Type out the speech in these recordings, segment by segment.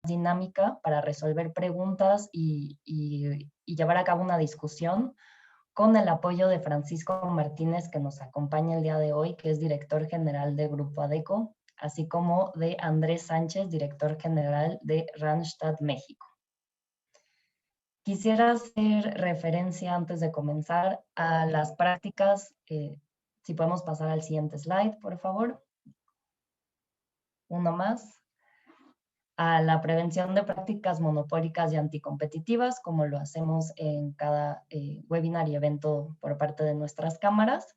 dinámica para resolver preguntas y llevar a cabo una discusión con el apoyo de Francisco Martínez, que nos acompaña el día de hoy, que es director general de Grupo ADECO, así como de Andrés Sánchez, director general de Randstad México. Quisiera hacer referencia antes de comenzar a las prácticas, si podemos pasar al siguiente slide, por favor. Uno más. A la prevención de prácticas monopólicas y anticompetitivas, como lo hacemos en cada webinar y evento por parte de nuestras cámaras.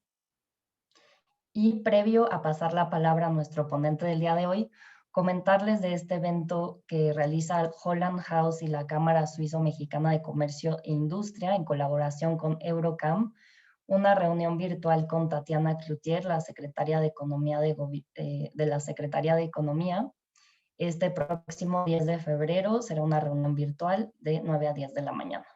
Y previo a pasar la palabra a nuestro ponente del día de hoy, comentarles de este evento que realiza Holland House y la Cámara Suizo-Mexicana de Comercio e Industria en colaboración con Eurocam, una reunión virtual con Tatiana Cloutier, la secretaria de Economía de la Secretaría de Economía. Este próximo 10 de febrero será una reunión virtual de 9 a 10 de la mañana.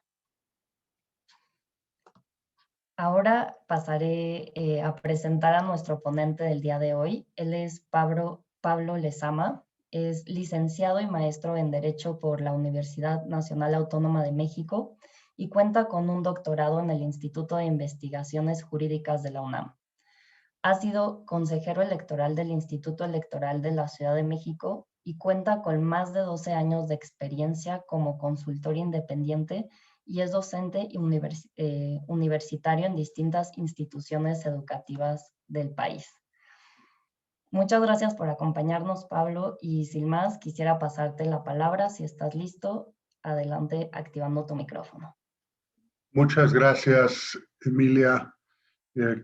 Ahora pasaré a presentar a nuestro ponente del día de hoy. Él es Pablo Lezama, es licenciado y maestro en Derecho por la Universidad Nacional Autónoma de México y cuenta con un doctorado en el Instituto de Investigaciones Jurídicas de la UNAM. Ha sido consejero electoral del Instituto Electoral de la Ciudad de México y cuenta con más de 12 años de experiencia como consultor independiente y es docente universitario en distintas instituciones educativas del país. Muchas gracias por acompañarnos, Pablo, y sin más, quisiera pasarte la palabra. Si estás listo, adelante activando tu micrófono. Muchas gracias, Emilia.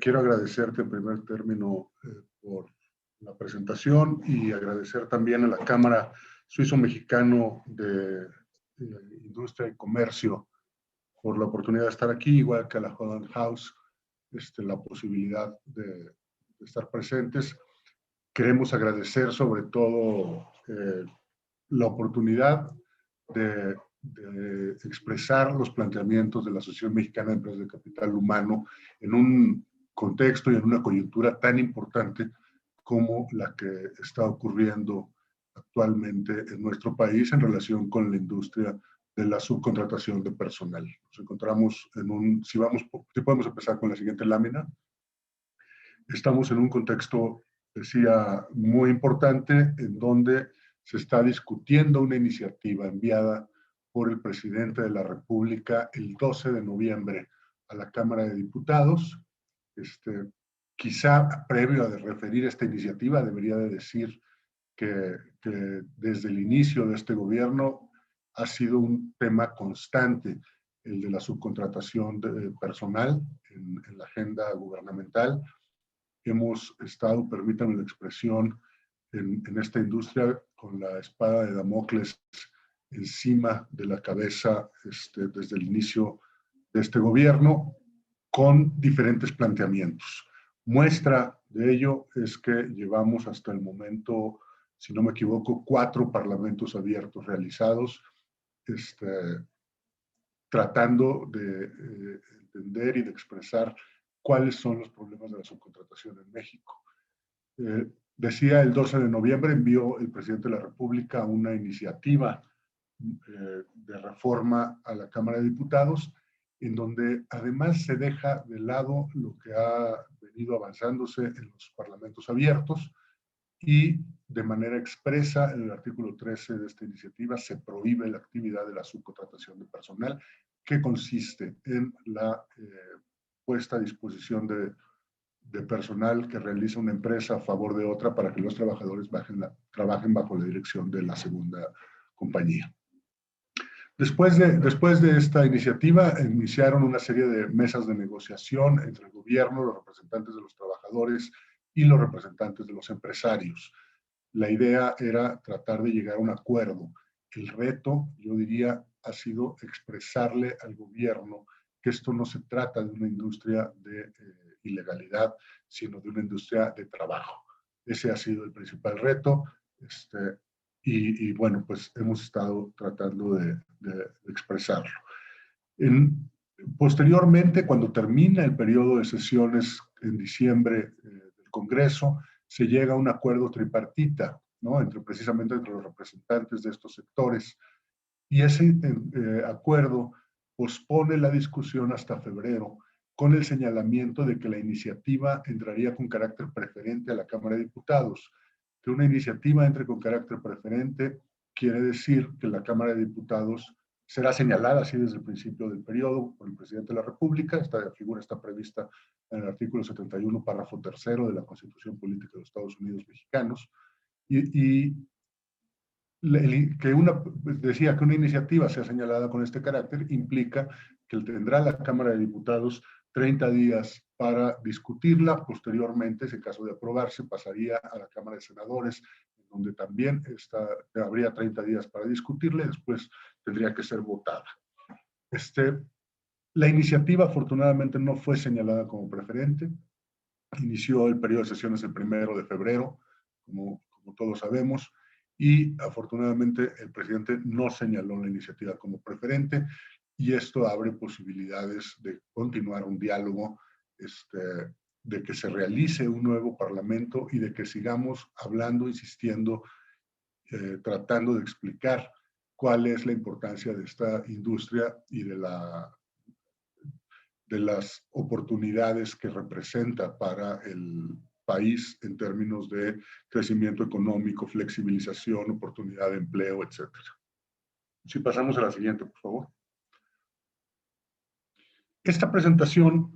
Quiero agradecerte en primer término por la presentación y agradecer también a la Cámara Suizo-Mexicano de Industria y Comercio por la oportunidad de estar aquí, igual que a la Holland House, la posibilidad de estar presentes. Queremos agradecer sobre todo la oportunidad de expresar los planteamientos de la Asociación Mexicana de Empresas de Capital Humano en un contexto y en una coyuntura tan importante como la que está ocurriendo actualmente en nuestro país en relación con la industria de la subcontratación de personal. Nos encontramos en un, si podemos empezar con la siguiente lámina. Estamos en un contexto, decía, muy importante en donde se está discutiendo una iniciativa enviada por el presidente de la República el 12 de noviembre a la Cámara de Diputados. Quizá previo a referir esta iniciativa debería de decir que desde el inicio de este gobierno ha sido un tema constante el de la subcontratación de personal en la agenda gubernamental. Hemos estado, permítanme la expresión, en esta industria con la espada de Damocles encima de la cabeza desde el inicio de este gobierno, con diferentes planteamientos. Muestra de ello es que llevamos hasta el momento, si no me equivoco, 4 parlamentos abiertos realizados, tratando de entender y de expresar cuáles son los problemas de la subcontratación en México. Decía, el 12 de noviembre envió el presidente de la República una iniciativa de reforma a la Cámara de Diputados, en donde además se deja de lado lo que ha venido avanzándose en los parlamentos abiertos y de manera expresa en el artículo 13 de esta iniciativa se prohíbe la actividad de la subcontratación de personal, que consiste en la puesta a disposición de personal que realiza una empresa a favor de otra para que los trabajadores trabajen bajo la dirección de la segunda compañía. Después de esta iniciativa, iniciaron una serie de mesas de negociación entre el gobierno, los representantes de los trabajadores y los representantes de los empresarios. La idea era tratar de llegar a un acuerdo. El reto, yo diría, ha sido expresarle al gobierno que esto no se trata de una industria de ilegalidad, sino de una industria de trabajo. Ese ha sido el principal reto. Y bueno, pues hemos estado tratando de expresarlo. Posteriormente, cuando termina el periodo de sesiones en diciembre del Congreso, se llega a un acuerdo tripartita ¿no? Precisamente entre los representantes de estos sectores. Y ese acuerdo pospone la discusión hasta febrero, con el señalamiento de que la iniciativa entraría con carácter preferente a la Cámara de Diputados. Que una iniciativa entre con carácter preferente quiere decir que la Cámara de Diputados será señalada así desde el principio del periodo por el presidente de la República. Esta figura está prevista en el artículo 71, párrafo 3 de la Constitución Política de los Estados Unidos Mexicanos. Y decía que una iniciativa sea señalada con este carácter implica que tendrá la Cámara de Diputados 30 días para discutirla. Posteriormente, si en caso de aprobarse, pasaría a la Cámara de Senadores, donde también habría 30 días para discutirla y después tendría que ser votada. La iniciativa, afortunadamente, no fue señalada como preferente. Inició el periodo de sesiones el 1 de febrero, como todos sabemos, y afortunadamente el presidente no señaló la iniciativa como preferente, y esto abre posibilidades de continuar un diálogo, de que se realice un nuevo parlamento y de que sigamos hablando, insistiendo, tratando de explicar cuál es la importancia de esta industria y de las oportunidades que representa para el país en términos de crecimiento económico, flexibilización, oportunidad de empleo, etc. Si pasamos a la siguiente, por favor. Esta presentación,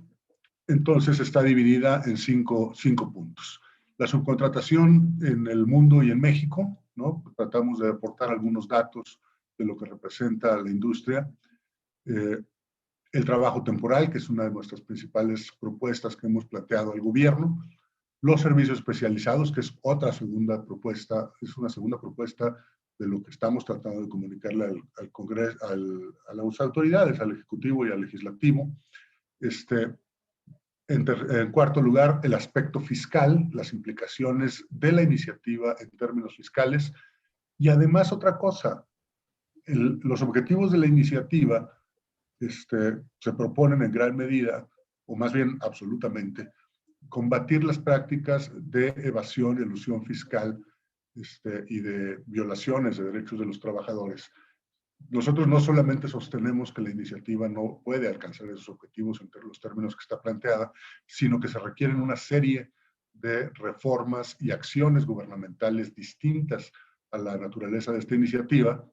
entonces, está dividida en cinco puntos. La subcontratación en el mundo y en México, ¿no? Tratamos de aportar algunos datos de lo que representa la industria. El trabajo temporal, que es una de nuestras principales propuestas que hemos planteado al gobierno. Los servicios especializados, que es otra segunda propuesta, es una segunda propuesta de lo que estamos tratando de comunicarle al Congreso, a las autoridades, al Ejecutivo y al Legislativo. En cuarto lugar, el aspecto fiscal, las implicaciones de la iniciativa en términos fiscales. Y además otra cosa, los objetivos de la iniciativa se proponen en gran medida, o más bien absolutamente, combatir las prácticas de evasión y elusión fiscal y de violaciones de derechos de los trabajadores. Nosotros no solamente sostenemos que la iniciativa no puede alcanzar esos objetivos en los términos que está planteada, sino que se requieren una serie de reformas y acciones gubernamentales distintas a la naturaleza de esta iniciativa,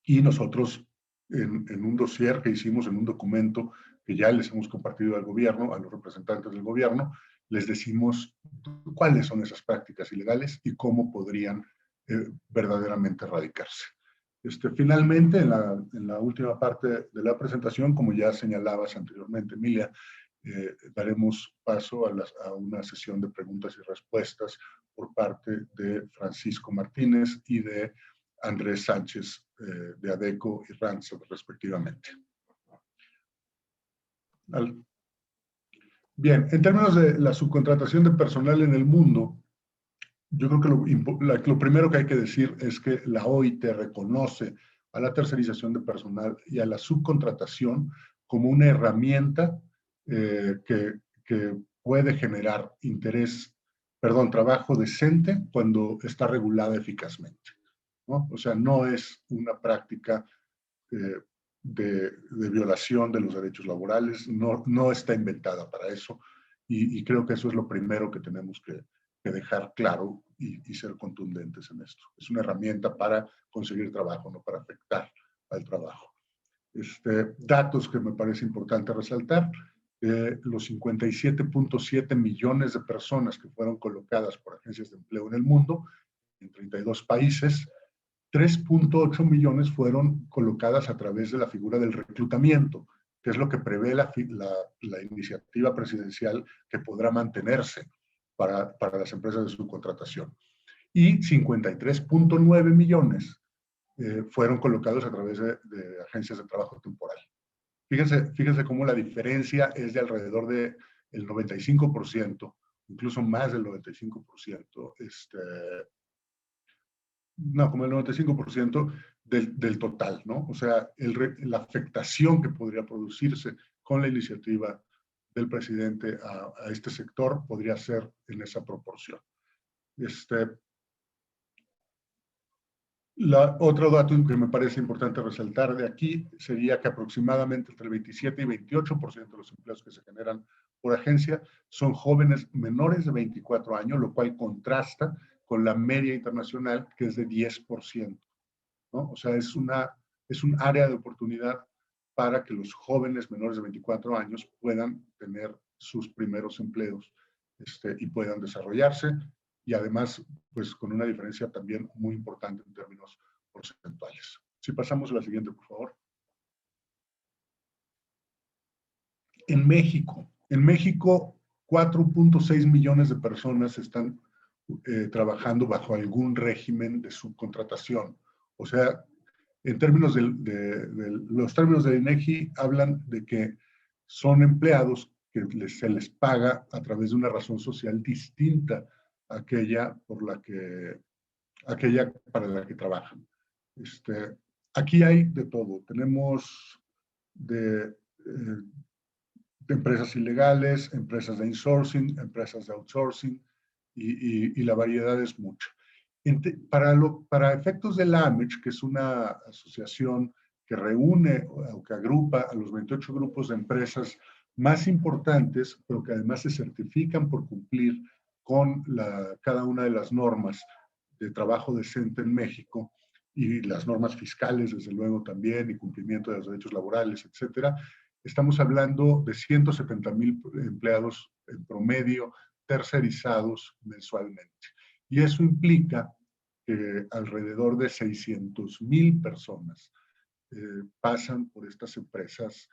y nosotros en un dossier que hicimos, en un documento que ya les hemos compartido al gobierno, a los representantes del gobierno, les decimos cuáles son esas prácticas ilegales y cómo podrían verdaderamente erradicarse. Finalmente, en la última parte de la presentación, como ya señalabas anteriormente, Emilia, daremos paso a una sesión de preguntas y respuestas por parte de Francisco Martínez y de Andrés Sánchez, de ADECO y Ransom, respectivamente. Bien, en términos de la subcontratación de personal en el mundo, yo creo que lo primero que hay que decir es que la OIT reconoce a la tercerización de personal y a la subcontratación como una herramienta que puede generar trabajo decente cuando está regulada eficazmente, ¿no? O sea, no es una práctica de violación de los derechos laborales, no está inventada para eso, y creo que eso es lo primero que tenemos que dejar claro y ser contundentes en esto. Es una herramienta para conseguir trabajo, no para afectar al trabajo. Datos que me parece importante resaltar: los 57.7 millones de personas que fueron colocadas por agencias de empleo en el mundo, en 32 países, 3.8 millones fueron colocadas a través de la figura del reclutamiento, que es lo que prevé la iniciativa presidencial que podrá mantenerse para las empresas de subcontratación. Y 53.9 millones fueron colocados a través de agencias de trabajo temporal. Fíjense cómo la diferencia es de alrededor del 95%, incluso más del 95%, como el 95% del total, ¿no? O sea, la afectación que podría producirse con la iniciativa del presidente a este sector podría ser en esa proporción. Otro dato que me parece importante resaltar de aquí sería que aproximadamente entre el 27 y 28% de los empleos que se generan por agencia son jóvenes menores de 24 años, lo cual contrasta con la media internacional, que es de 10%, ¿no? O sea, es un área de oportunidad para que los jóvenes menores de 24 años puedan tener sus primeros empleos y puedan desarrollarse, y además, pues con una diferencia también muy importante en términos porcentuales. Si pasamos a la siguiente, por favor. En México, 4.6 millones de personas están trabajando bajo algún régimen de subcontratación. O sea, en términos los términos del INEGI hablan de que son empleados que se les paga a través de una razón social distinta a aquella para la que trabajan. Aquí hay de todo. Tenemos de empresas ilegales, empresas de insourcing, empresas de outsourcing, y la variedad es mucha. Para efectos de la AMECH, que es una asociación que reúne o que agrupa a los 28 grupos de empresas más importantes, pero que además se certifican por cumplir con cada una de las normas de trabajo decente en México, y las normas fiscales, desde luego, también, y cumplimiento de los derechos laborales, etcétera. Estamos hablando de 170,000 empleados en promedio tercerizados mensualmente. Y eso implica que alrededor de 600,000 personas pasan por estas empresas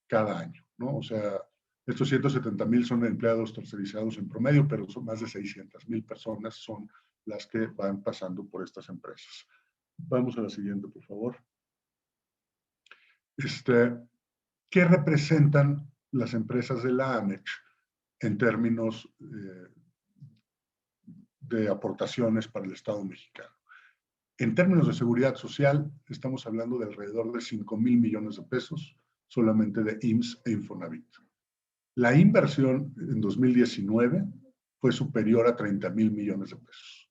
cada año, ¿no? O sea, estos 170,000 son empleados tercerizados en promedio, pero son más de 600,000 personas son las que van pasando por estas empresas. Vamos a la siguiente, por favor. ¿Qué representan las empresas de la AMECH en términos de aportaciones para el Estado mexicano? En términos de seguridad social, estamos hablando de alrededor de 5,000 millones de pesos, solamente de IMSS e Infonavit. La inversión en 2019 fue superior a 30,000 millones de pesos.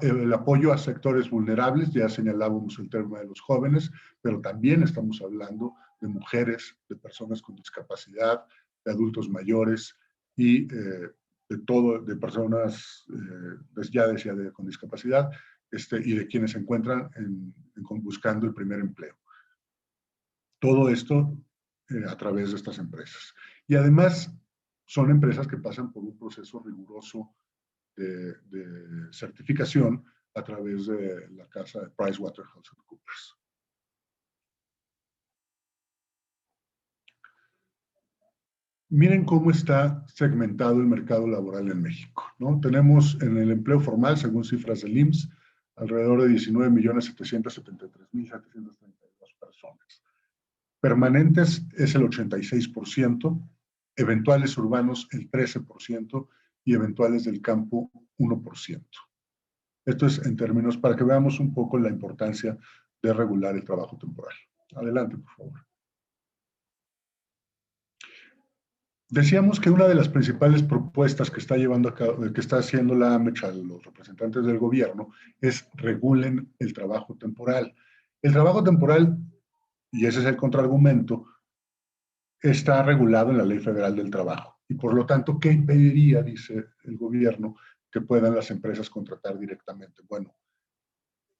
El apoyo a sectores vulnerables, ya señalábamos el tema de los jóvenes, pero también estamos hablando de mujeres, de personas con discapacidad, de adultos mayores y de personas con discapacidad, y de quienes se encuentran buscando el primer empleo. Todo esto a través de estas empresas. Y además son empresas que pasan por un proceso riguroso de certificación a través de la casa de PricewaterhouseCoopers. Miren cómo está segmentado el mercado laboral en México, ¿no? Tenemos en el empleo formal, según cifras del IMSS, alrededor de 19,773,732 personas. Permanentes es el 86%, eventuales urbanos el 13%, y eventuales del campo 1%. Esto es en términos, para que veamos un poco la importancia de regular el trabajo temporal. Adelante, por favor. Decíamos que una de las principales propuestas que está llevando a cabo, que está haciendo la AMECH a los representantes del gobierno, es regulen el trabajo temporal. El trabajo temporal, y ese es el contraargumento, está regulado en la Ley Federal del Trabajo. Y por lo tanto, ¿qué impediría, dice el gobierno, que puedan las empresas contratar directamente? Bueno,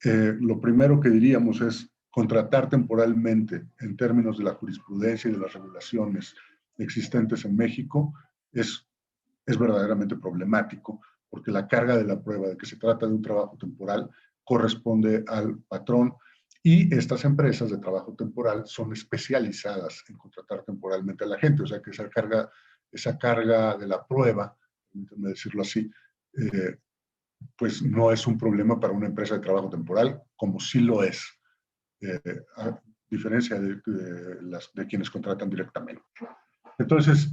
lo primero que diríamos es contratar temporalmente en términos de la jurisprudencia y de las regulaciones existentes en México es verdaderamente problemático, porque la carga de la prueba de que se trata de un trabajo temporal corresponde al patrón, y estas empresas de trabajo temporal son especializadas en contratar temporalmente a la gente. O sea que esa carga de la prueba, permítanme decirlo así, pues no es un problema para una empresa de trabajo temporal, como sí lo es, a diferencia de quienes contratan directamente. Entonces,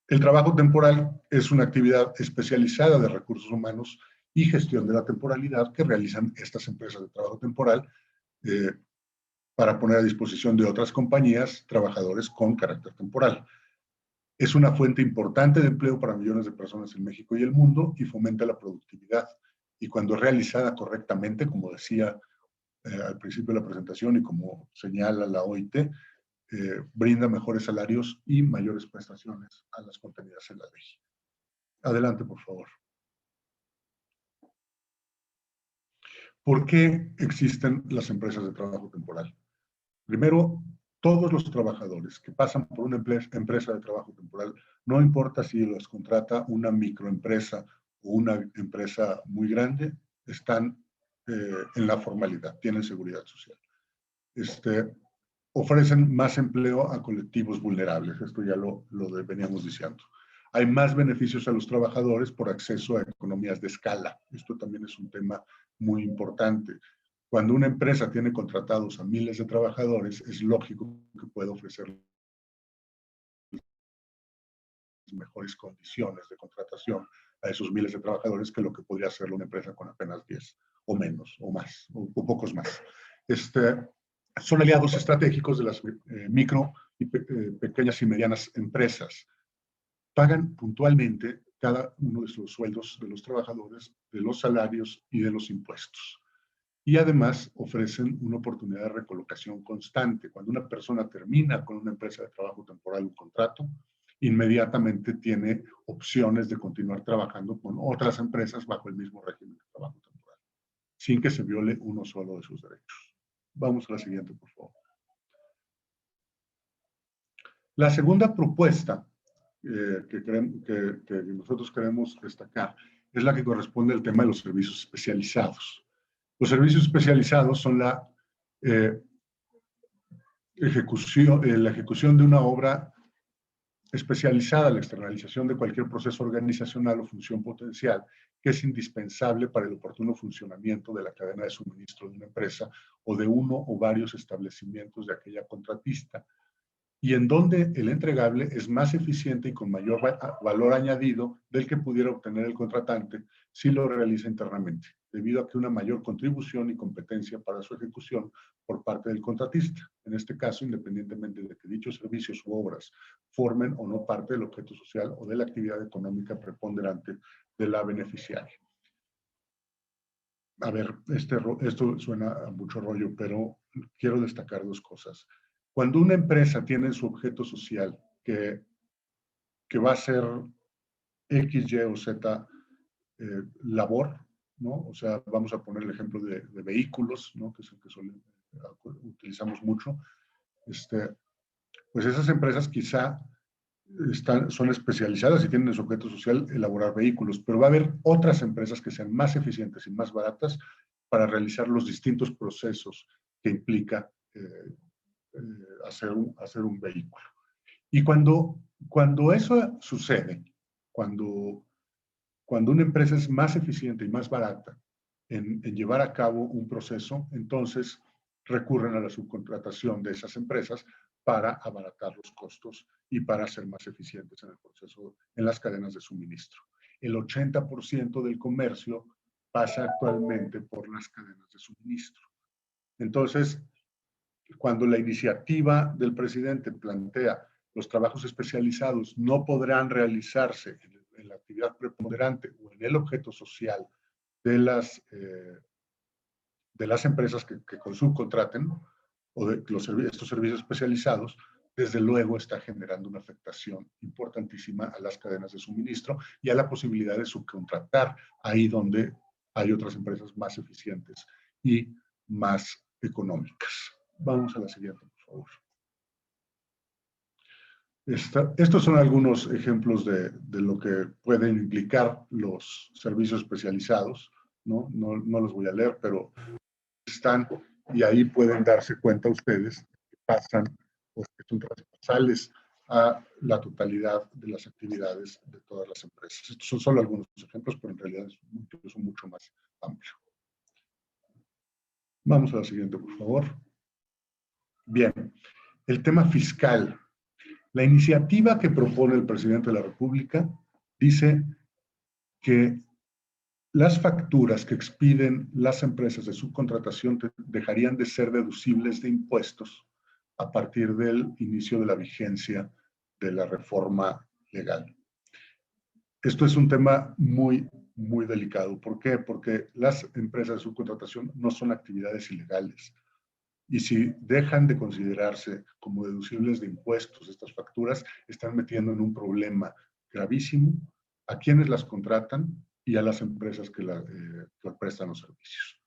el trabajo temporal es una actividad especializada de recursos humanos y gestión de la temporalidad que realizan estas empresas de trabajo temporal para poner a disposición de otras compañías trabajadores con carácter temporal. Es una fuente importante de empleo para millones de personas en México y el mundo, y fomenta la productividad y cuando es realizada correctamente, como decía al principio de la presentación y como señala la OIT, brinda mejores salarios y mayores prestaciones a las contenidas en la ley. Adelante, por favor. ¿Por qué existen las empresas de trabajo temporal? Primero, todos los trabajadores que pasan por una empresa de trabajo temporal, no importa si los contrata una microempresa o una empresa muy grande, están en la formalidad, tienen seguridad social. Ofrecen más empleo a colectivos vulnerables, esto ya lo veníamos diciendo. Hay más beneficios a los trabajadores por acceso a economías de escala. Esto también es un tema muy importante. Cuando una empresa tiene contratados a miles de trabajadores, es lógico que pueda ofrecer mejores condiciones de contratación a esos miles de trabajadores que lo que podría hacerlo una empresa con apenas 10 o menos o más o pocos más. Son aliados estratégicos de las micro y pequeñas y medianas empresas. Pagan puntualmente cada uno de los sueldos de los trabajadores, de los salarios y de los impuestos. Y además ofrecen una oportunidad de recolocación constante. Cuando una persona termina con una empresa de trabajo temporal un contrato, inmediatamente tiene opciones de continuar trabajando con otras empresas bajo el mismo régimen de trabajo temporal, sin que se viole uno solo de sus derechos. Vamos a la siguiente, por favor. La segunda propuesta que nosotros queremos destacar es la que corresponde al tema de los servicios especializados. Los servicios especializados son la ejecución de una obra especializada, la externalización de cualquier proceso organizacional o función potencial que es indispensable para el oportuno funcionamiento de la cadena de suministro de una empresa o de uno o varios establecimientos de aquella contratista, y en donde el entregable es más eficiente y con mayor valor añadido del que pudiera obtener el contratante si lo realiza internamente, debido a que una mayor contribución y competencia para su ejecución por parte del contratista, en este caso, independientemente de que dichos servicios u obras formen o no parte del objeto social o de la actividad económica preponderante de la beneficiaria. A ver, esto suena a mucho rollo, pero quiero destacar dos cosas. Cuando una empresa tiene su objeto social que va a ser X, Y o Z labor, ¿no? O sea, vamos a poner el ejemplo de vehículos, ¿no? Que es el que utilizamos mucho. Pues esas empresas quizá son especializadas y tienen en su objeto social elaborar vehículos, pero va a haber otras empresas que sean más eficientes y más baratas para realizar los distintos procesos que implica hacer un vehículo. Y cuando eso sucede, cuando una empresa es más eficiente y más barata en llevar a cabo un proceso, entonces recurren a la subcontratación de esas empresas para abaratar los costos y para ser más eficientes en el proceso, en las cadenas de suministro. El 80% del comercio pasa actualmente por las cadenas de suministro. Entonces, cuando la iniciativa del presidente plantea los trabajos especializados no podrán realizarse en la actividad preponderante o en el objeto social de las empresas que subcontraten o de estos servicios especializados, desde luego está generando una afectación importantísima a las cadenas de suministro y a la posibilidad de subcontratar ahí donde hay otras empresas más eficientes y más económicas. Vamos a la siguiente, por favor. Estos son algunos ejemplos de lo que pueden implicar los servicios especializados, ¿no? No los voy a leer, pero están, y ahí pueden darse cuenta ustedes que pasan, pues, que son transversales a la totalidad de las actividades de todas las empresas. Estos son solo algunos ejemplos, pero en realidad es mucho más amplio. Vamos a la siguiente, por favor. Bien, el tema fiscal. La iniciativa que propone el presidente de la República dice que las facturas que expiden las empresas de subcontratación dejarían de ser deducibles de impuestos a partir del inicio de la vigencia de la reforma legal. Esto es un tema muy muy delicado. ¿Por qué? Porque las empresas de subcontratación no son actividades ilegales. Y si dejan de considerarse como deducibles de impuestos estas facturas, están metiendo en un problema gravísimo a quienes las contratan y a las empresas que prestan los servicios.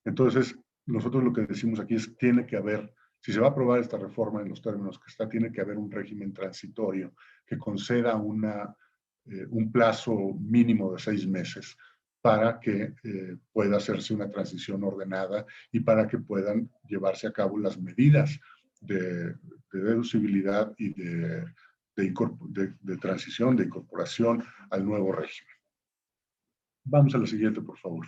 Entonces, nosotros lo que decimos aquí es, tiene que haber, si se va a aprobar esta reforma en los términos que está, tiene que haber un régimen transitorio que conceda un plazo mínimo de 6 meses para que pueda hacerse una transición ordenada y para que puedan llevarse a cabo las medidas de deducibilidad y de transición, de incorporación al nuevo régimen. Vamos a la siguiente, por favor.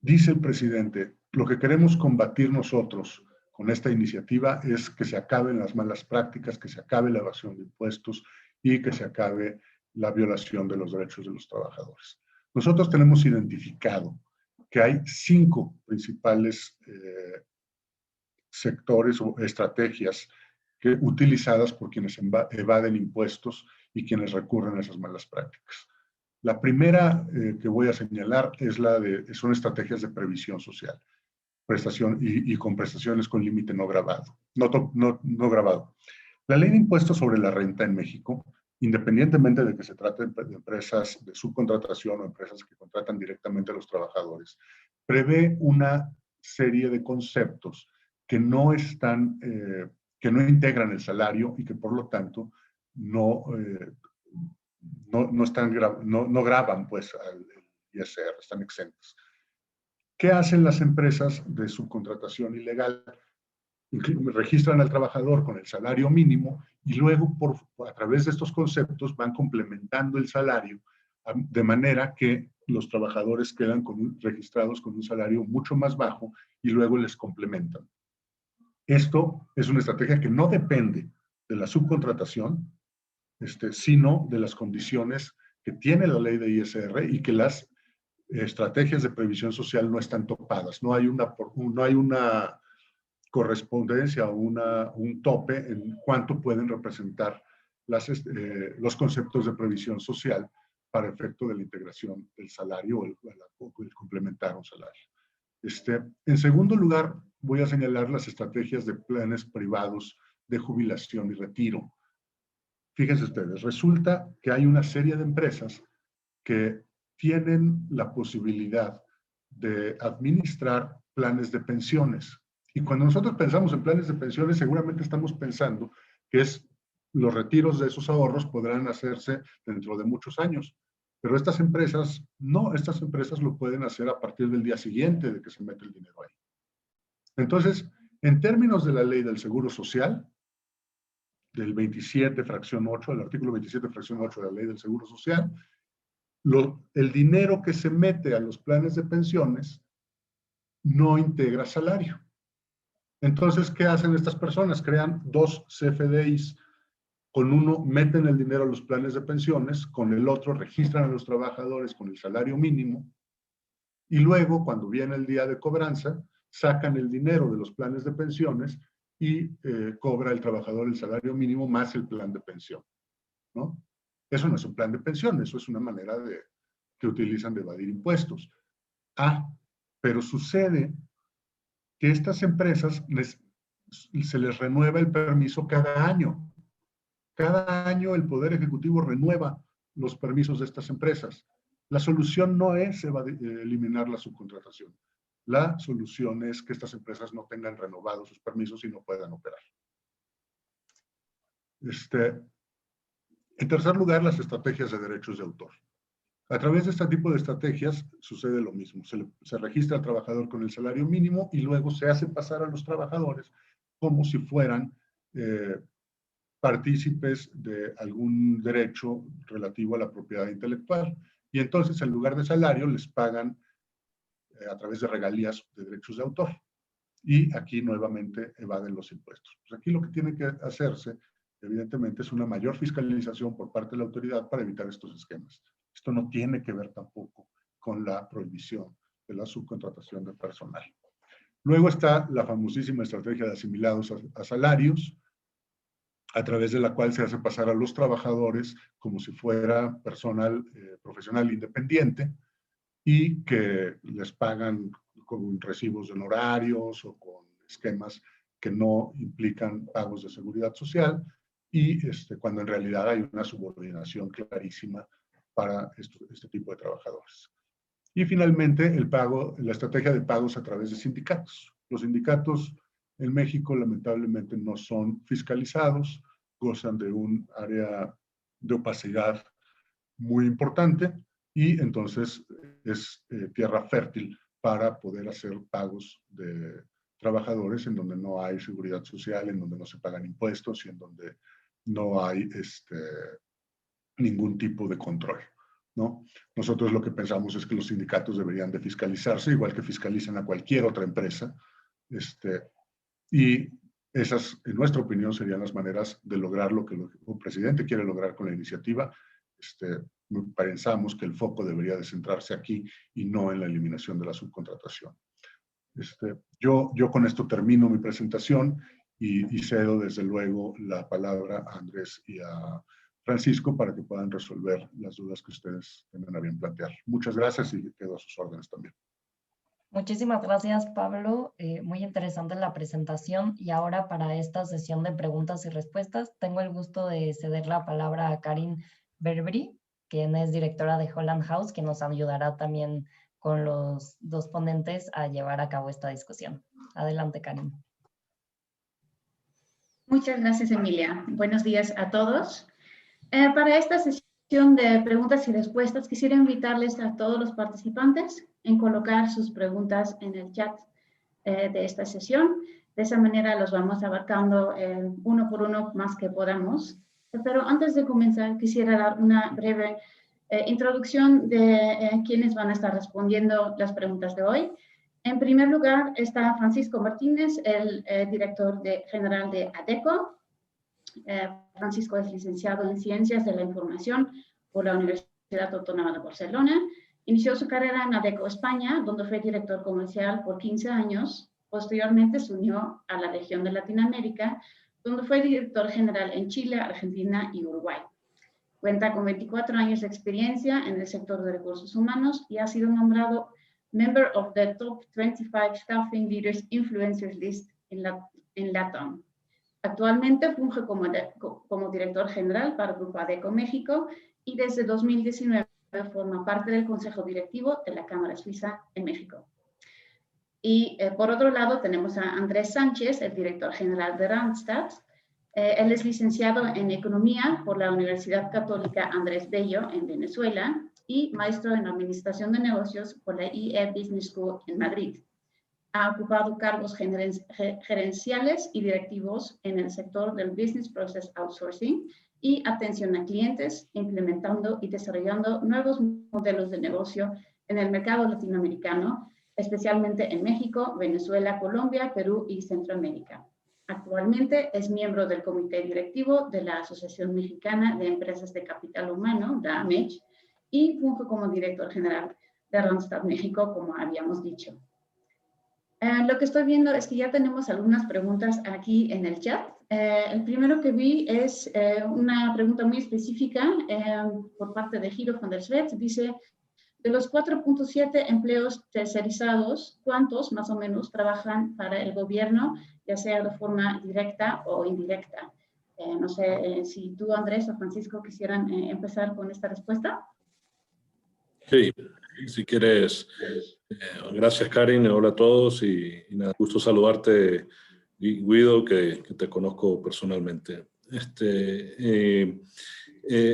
Dice el presidente, lo que queremos combatir nosotros con esta iniciativa es que se acaben las malas prácticas, que se acabe la evasión de impuestos y que se acabe la violación de los derechos de los trabajadores. Nosotros tenemos identificado que hay 5 principales sectores o estrategias utilizadas por quienes evaden impuestos y quienes recurren a esas malas prácticas. La primera que voy a señalar es son estrategias de previsión social, y con prestaciones con límite no grabado, no grabado. La ley de impuestos sobre la renta en México, independientemente de que se trate de empresas de subcontratación o empresas que contratan directamente a los trabajadores, prevé una serie de conceptos que no integran el salario y que por lo tanto no graban pues al ISR, están exentos. ¿Qué hacen las empresas de subcontratación ilegal? Registran al trabajador con el salario mínimo y luego a través de estos conceptos van complementando el salario de manera que los trabajadores quedan registrados con un salario mucho más bajo y luego les complementan. Esto es una estrategia que no depende de la subcontratación, sino de las condiciones que tiene la ley de ISR y que las estrategias de previsión social no están topadas. No hay una correspondencia o un tope en cuánto pueden representar los conceptos de previsión social para efecto de la integración del salario o el complementar un salario. En segundo lugar, voy a señalar las estrategias de planes privados de jubilación y retiro. Fíjense ustedes, resulta que hay una serie de empresas que tienen la posibilidad de administrar planes de pensiones. Y cuando nosotros pensamos en planes de pensiones, seguramente estamos pensando que los retiros de esos ahorros podrán hacerse dentro de muchos años. Pero estas empresas lo pueden hacer a partir del día siguiente de que se mete el dinero ahí. Entonces, en términos de la ley del Seguro Social, del 27, fracción 8, del artículo 27, fracción 8 de la ley del Seguro Social, el dinero que se mete a los planes de pensiones no integra salario. Entonces, ¿qué hacen estas personas? Crean 2 CFDIs. Con uno meten el dinero a los planes de pensiones, con el otro registran a los trabajadores con el salario mínimo y luego, cuando viene el día de cobranza, sacan el dinero de los planes de pensiones y cobra el trabajador el salario mínimo más el plan de pensión, ¿no? Eso no es un plan de pensión, eso es una manera que utilizan de evadir impuestos. Pero sucede que estas empresas se les renueva el permiso cada año. Cada año el Poder Ejecutivo renueva los permisos de estas empresas. La solución no es eliminar la subcontratación. La solución es que estas empresas no tengan renovados sus permisos y no puedan operar. En tercer lugar, las estrategias de derechos de autor. A través de este tipo de estrategias sucede lo mismo. Se registra al trabajador con el salario mínimo y luego se hace pasar a los trabajadores como si fueran partícipes de algún derecho relativo a la propiedad intelectual. Y entonces, en lugar de salario, les pagan a través de regalías de derechos de autor. Y aquí nuevamente evaden los impuestos. Pues aquí lo que tiene que hacerse, evidentemente, es una mayor fiscalización por parte de la autoridad para evitar estos esquemas. Esto no tiene que ver tampoco con la prohibición de la subcontratación de personal. Luego está la famosísima estrategia de asimilados a salarios. a través de la cual se hace pasar a los trabajadores como si fuera personal profesional independiente y que les pagan con recibos de honorarios o con esquemas que no implican pagos de seguridad social y cuando en realidad hay una subordinación clarísima para este tipo de trabajadores. Y finalmente, el pago, la estrategia de pagos a través de sindicatos. Los sindicatos en México lamentablemente no son fiscalizados, gozan de un área de opacidad muy importante y entonces es tierra fértil para poder hacer pagos de trabajadores en donde no hay seguridad social, en donde no se pagan impuestos y en donde no hay ningún tipo de control, ¿no? Nosotros lo que pensamos es que los sindicatos deberían de fiscalizarse, igual que fiscalizan a cualquier otra empresa, y esas, en nuestra opinión, serían las maneras de lograr lo que el presidente quiere lograr con la iniciativa. Pensamos que el foco debería de centrarse aquí y no en la eliminación de la subcontratación. Yo con esto termino mi presentación y cedo desde luego la palabra a Andrés y a Francisco para que puedan resolver las dudas que ustedes tengan a bien plantear. Muchas gracias y quedo a sus órdenes también. Muchísimas gracias, Pablo. Muy interesante la presentación. Y ahora para esta sesión de preguntas y respuestas, tengo el gusto de ceder la palabra a Karin Berberi, quien es directora de Holland House, que nos ayudará también con los dos ponentes a llevar a cabo esta discusión. Adelante, Karin. Muchas gracias, Emilia. Buenos días a todos. Para esta sesión de preguntas y respuestas, quisiera invitarles a todos los participantes en colocar sus preguntas en el chat de esta sesión. De esa manera los vamos abarcando uno por uno más que podamos. Pero antes de comenzar, quisiera dar una breve introducción de quiénes van a estar respondiendo las preguntas de hoy. En primer lugar está Francisco Martínez, el director general de ADECO. Francisco es licenciado en Ciencias de la Información por la Universidad Autónoma de Barcelona. Inició su carrera en ADECO España, donde fue director comercial por 15 años. Posteriormente se unió a la región de Latinoamérica, donde fue director general en Chile, Argentina y Uruguay. Cuenta con 24 años de experiencia en el sector de recursos humanos y ha sido nombrado Member of the Top 25 Staffing Leaders Influencers List en LATAM. Actualmente funge como director general para Grupo ADECO México y desde 2019 forma parte del Consejo Directivo de la Cámara Suiza en México. Y por otro lado tenemos a Andrés Sánchez, el director general de Randstad. Él es licenciado en Economía por la Universidad Católica Andrés Bello en Venezuela y maestro en Administración de Negocios por la IE Business School en Madrid. Ha ocupado cargos gerenciales y directivos en el sector del Business Process Outsourcing y atención a clientes, implementando y desarrollando nuevos modelos de negocio en el mercado latinoamericano, especialmente en México, Venezuela, Colombia, Perú y Centroamérica. Actualmente es miembro del comité directivo de la Asociación Mexicana de Empresas de Capital Humano, la AMECH, y funge como director general de Randstad México, como habíamos dicho. Lo que estoy viendo es que ya tenemos algunas preguntas aquí en el chat. El primero que vi es una pregunta muy específica por parte de Giro van der Sloot. Dice, de los 4.7 empleos tercerizados, ¿cuántos más o menos trabajan para el gobierno, ya sea de forma directa o indirecta? No sé si tú, Andrés o Francisco, quisieran empezar con esta respuesta. Sí, si quieres. Gracias, Karin. Hola a todos y nada, gusto saludarte, Guido, que te conozco personalmente.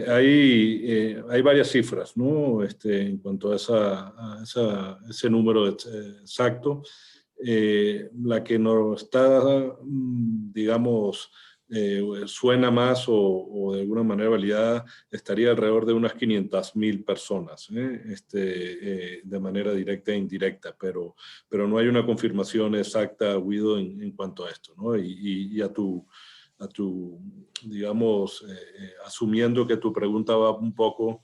Hay varias cifras, ¿no? En cuanto a ese número exacto. La que nos está, digamos, suena más o de alguna manera validada, estaría alrededor de unas 500.000 personas, de manera directa e indirecta, pero no hay una confirmación exacta, Guido, en cuanto a esto, ¿no? Y a tu digamos, asumiendo que tu pregunta va un poco,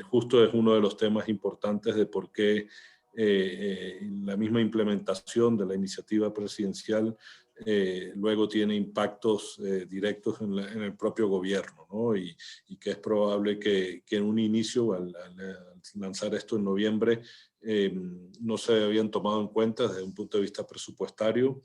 justo es uno de los temas importantes de por qué la misma implementación de la iniciativa presidencial luego tiene impactos directos en el propio gobierno, ¿no? Y que es probable que en un inicio, al lanzar esto en noviembre, no se habían tomado en cuenta desde un punto de vista presupuestario,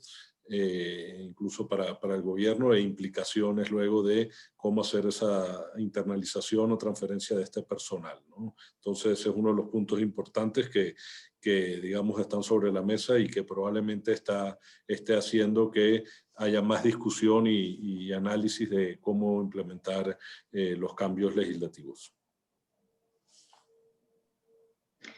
incluso para el gobierno, e implicaciones luego de cómo hacer esa internalización o transferencia de este personal, ¿no? Entonces, es uno de los puntos importantes que digamos, están sobre la mesa y que probablemente esté haciendo que haya más discusión y análisis de cómo implementar los cambios legislativos.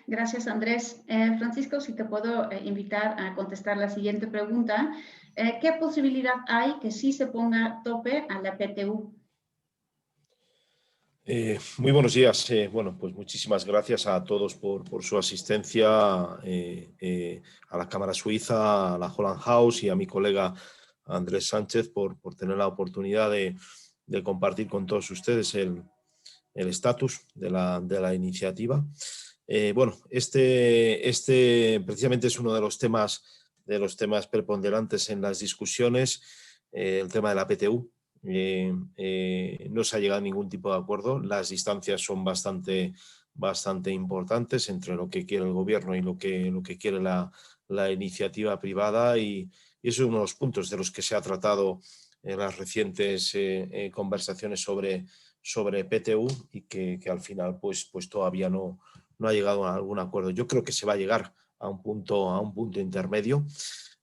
Gracias, Andrés. Francisco, si te puedo invitar a contestar la siguiente pregunta. ¿Qué posibilidad hay que sí se ponga tope a la PTU? Muy buenos días. Bueno, pues muchísimas gracias a todos por su asistencia, a la Cámara Suiza, a la Holland House y a mi colega Andrés Sánchez por tener la oportunidad de compartir con todos ustedes el estatus de la iniciativa. Bueno, este precisamente es uno de los temas preponderantes en las discusiones, el tema de la PTU. No se ha llegado a ningún tipo de acuerdo. Las distancias son bastante importantes entre lo que quiere el gobierno y lo que quiere la iniciativa privada, y eso es uno de los puntos de los que se ha tratado en las recientes conversaciones sobre PTU, y que al final pues todavía no ha llegado a algún acuerdo. Yo creo que se va a llegar a un punto intermedio.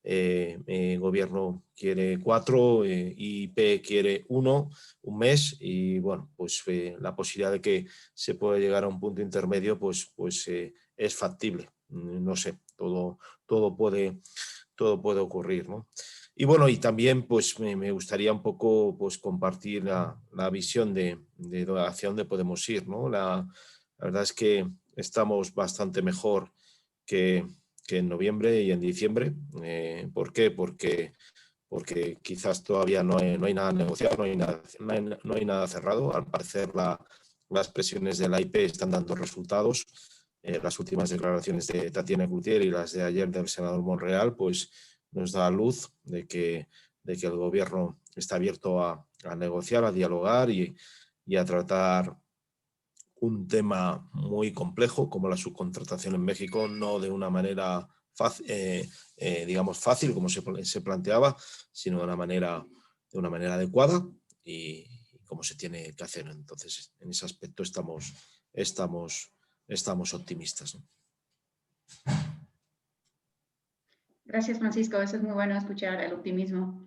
Gobierno quiere 4, IP quiere 1, un mes, y bueno, pues la posibilidad de que se pueda llegar a un punto intermedio pues es factible. No sé, todo puede ocurrir, ¿no? Y bueno, y también pues me gustaría un poco pues compartir la visión de hacia dónde podemos ir, ¿no? La verdad es que estamos bastante mejor que en noviembre y en diciembre. ¿Por qué? Porque quizás todavía no hay nada negociado, no hay nada cerrado. Al parecer las presiones de la IP están dando resultados. Las últimas declaraciones de Tatiana Cloutier y las de ayer del senador Monreal pues nos da luz de que el gobierno está abierto a negociar, a dialogar y a tratar un tema muy complejo como la subcontratación en México, no de una manera fácil, digamos fácil como se planteaba, sino de una manera adecuada y como se tiene que hacer. Entonces, en ese aspecto estamos optimistas, ¿no? Gracias, Francisco. Eso es muy bueno escuchar el optimismo.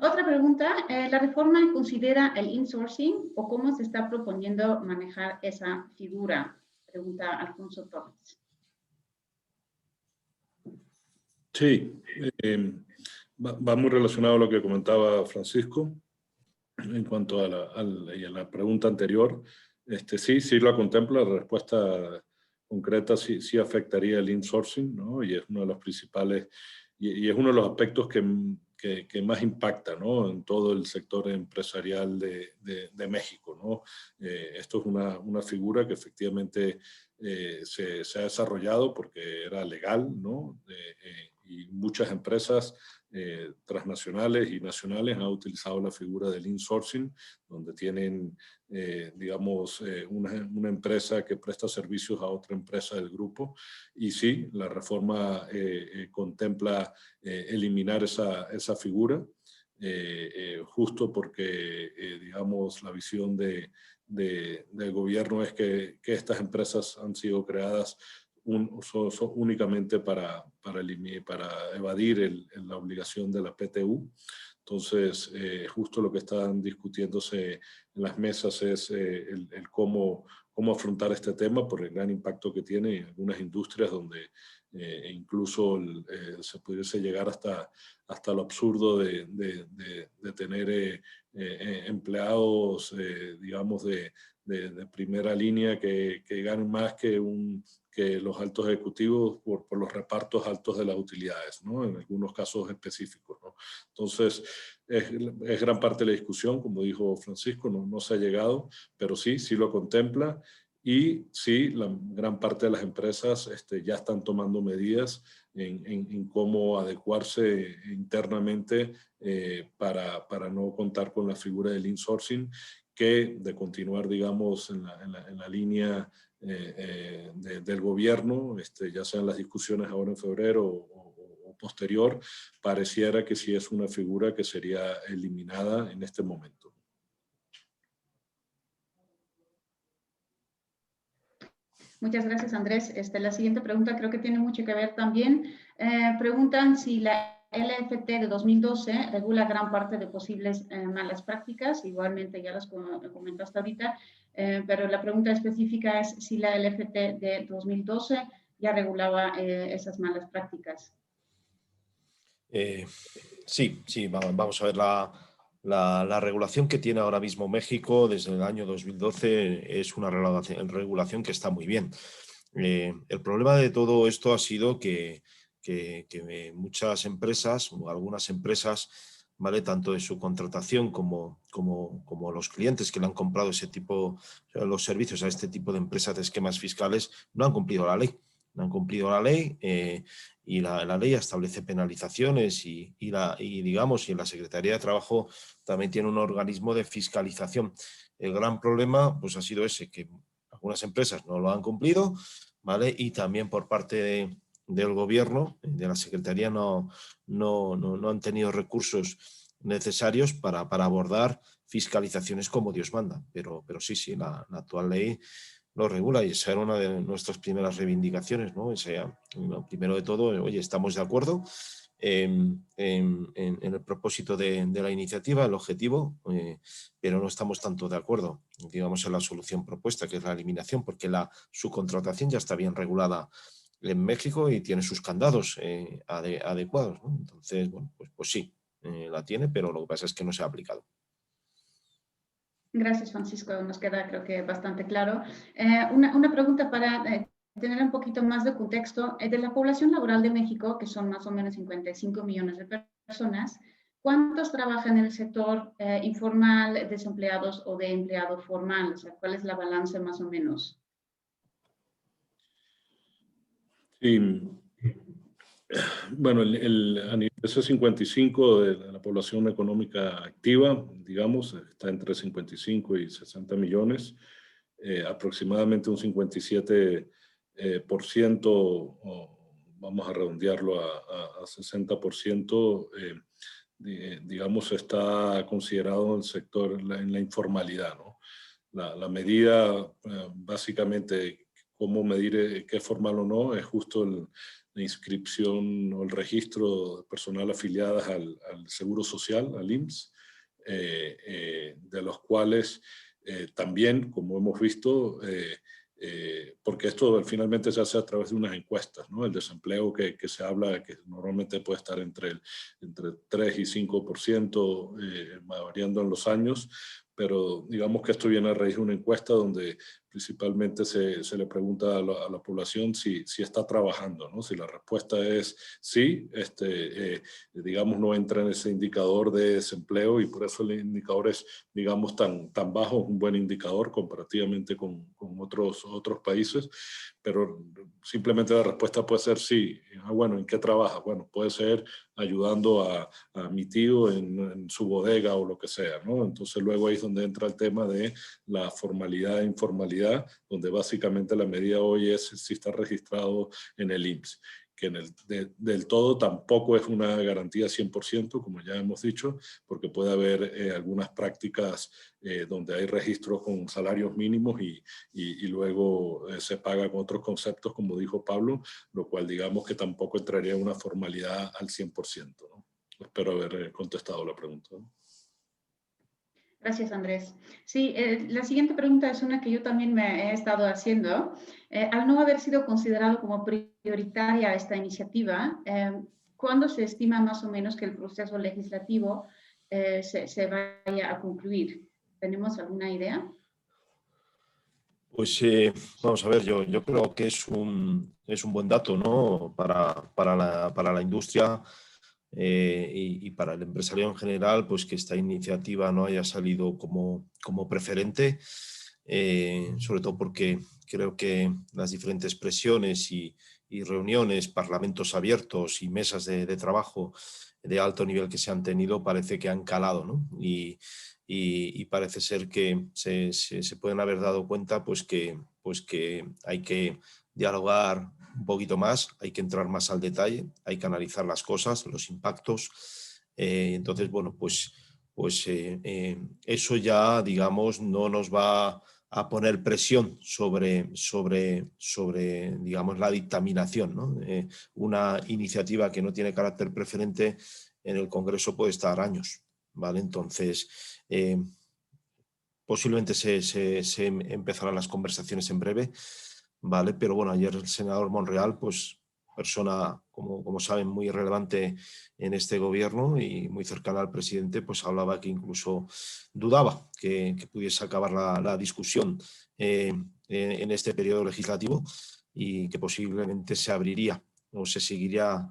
Otra pregunta, ¿la reforma considera el insourcing o cómo se está proponiendo manejar esa figura? Pregunta Alfonso Torres. Sí, va muy relacionado a lo que comentaba Francisco en cuanto a la pregunta anterior. Sí la contempla. La respuesta concreta sí afectaría el insourcing, ¿no? Y es uno de los principales, y es uno de los aspectos que más impacta, ¿no? En todo el sector empresarial de México, ¿no? Esto es una figura que efectivamente se ha desarrollado porque era legal, ¿no? Y muchas empresas transnacionales y nacionales han utilizado la figura del insourcing, donde tienen, digamos, una empresa que presta servicios a otra empresa del grupo. Y sí, la reforma contempla eliminar esa figura, justo porque, digamos, la visión del gobierno es que estas empresas han sido creadas únicamente para evadir la obligación de la PTU. Entonces, justo lo que están discutiéndose en las mesas es el cómo afrontar este tema por el gran impacto que tiene en algunas industrias donde incluso se pudiese llegar hasta lo absurdo de tener empleados, digamos, de primera línea que ganen más que los altos ejecutivos por los repartos altos de las utilidades, ¿no? En algunos casos específicos, ¿no? Entonces, es gran parte de la discusión, como dijo Francisco, no se ha llegado, pero sí lo contempla, Y sí, la gran parte de las empresas ya están tomando medidas en cómo adecuarse internamente para no contar con la figura del insourcing, que de continuar, digamos, en la línea del gobierno, ya sean las discusiones ahora en febrero o posterior, pareciera que sí es una figura que sería eliminada en este momento. Muchas gracias, Andrés. La siguiente pregunta creo que tiene mucho que ver también. Preguntan si la LFT de 2012 regula gran parte de posibles malas prácticas. Igualmente ya las comentaste ahorita, pero la pregunta específica es si la LFT de 2012 ya regulaba esas malas prácticas. Sí, vamos a ver la regulación que tiene ahora mismo México desde el año 2012 es una regulación que está muy bien. El problema de todo esto ha sido que muchas empresas o algunas empresas, ¿vale?, tanto de su contratación como los clientes que le han comprado ese tipo, los servicios a este tipo de empresas de esquemas fiscales, no han cumplido la ley. No han cumplido la ley y la ley establece penalizaciones y digamos, y la Secretaría de Trabajo también tiene un organismo de fiscalización. El gran problema pues, ha sido ese, que algunas empresas no lo han cumplido, ¿vale? Y también por parte del gobierno, de la Secretaría, no han tenido recursos necesarios para abordar fiscalizaciones como Dios manda. Pero sí, la actual ley lo regula y esa era una de nuestras primeras reivindicaciones, ¿no? Lo primero de todo, oye, estamos de acuerdo en el propósito de la iniciativa, el objetivo, pero no estamos tanto de acuerdo, digamos, en la solución propuesta, que es la eliminación, porque la subcontratación ya está bien regulada en México y tiene sus candados adecuados, ¿no? Entonces, bueno, pues sí, la tiene, pero lo que pasa es que no se ha aplicado. Gracias, Francisco. Nos queda, creo que, bastante claro. Una pregunta para tener un poquito más de contexto. De la población laboral de México, que son más o menos 55 millones de personas, ¿cuántos trabajan en el sector informal, desempleados o de empleado formal? O sea, ¿cuál es la balanza más o menos? Sí. Bueno, a nivel de ese 55 de la población económica activa, digamos, está entre 55 y 60 millones, aproximadamente un 57%, o vamos a redondearlo a 60%, digamos, está considerado en el sector, en la informalidad, ¿no? La medida, básicamente, cómo medir qué es formal o no, es justo la inscripción o el registro de personal afiliadas al Seguro Social, al IMSS, de los cuales también, como hemos visto, porque esto finalmente se hace a través de unas encuestas, ¿no? El desempleo que se habla, que normalmente puede estar entre 3 y 5%, variando en los años, pero digamos que esto viene a raíz de una encuesta donde principalmente se le pregunta a la población si está trabajando, ¿no? Si la respuesta es sí, digamos, no entra en ese indicador de desempleo y por eso el indicador es, digamos, tan bajo, un buen indicador comparativamente con otros países, pero simplemente la respuesta puede ser sí. Bueno, ¿en qué trabaja? Bueno, puede ser ayudando a mi tío en su bodega o lo que sea, ¿no? Entonces luego ahí es donde entra el tema de la formalidad e informalidad, donde básicamente la medida hoy es si está registrado en el IMSS, que del todo tampoco es una garantía 100%, como ya hemos dicho, porque puede haber algunas prácticas donde hay registros con salarios mínimos y luego se paga con otros conceptos, como dijo Pablo, lo cual digamos que tampoco entraría en una formalidad al 100%, ¿no? Espero haber contestado la pregunta, ¿no? Gracias, Andrés. Sí, la siguiente pregunta es una que yo también me he estado haciendo. Al no haber sido considerado como prioritaria esta iniciativa, ¿cuándo se estima más o menos que el proceso legislativo se vaya a concluir? ¿Tenemos alguna idea? Pues vamos a ver, yo creo que es un buen dato, ¿no? para la industria y para el empresariado en general, pues que esta iniciativa no haya salido como preferente. sobre todo porque creo que las diferentes presiones y reuniones, parlamentos abiertos y mesas de trabajo de alto nivel que se han tenido parece que han calado, ¿no? Y parece ser que se pueden haber dado cuenta pues que hay que dialogar un poquito más, hay que entrar más al detalle, hay que analizar las cosas, los impactos. Entonces, bueno, pues eso ya, digamos, no nos va a poner presión sobre digamos, la dictaminación, ¿no? Una iniciativa que no tiene carácter preferente en el Congreso puede estar años, ¿vale? Entonces, posiblemente se empezarán las conversaciones en breve, ¿vale? Pero bueno, ayer el senador Monreal, pues persona, como saben, muy relevante en este gobierno y muy cercana al presidente, pues hablaba que incluso dudaba que pudiese acabar la discusión en este periodo legislativo y que posiblemente se abriría o se seguiría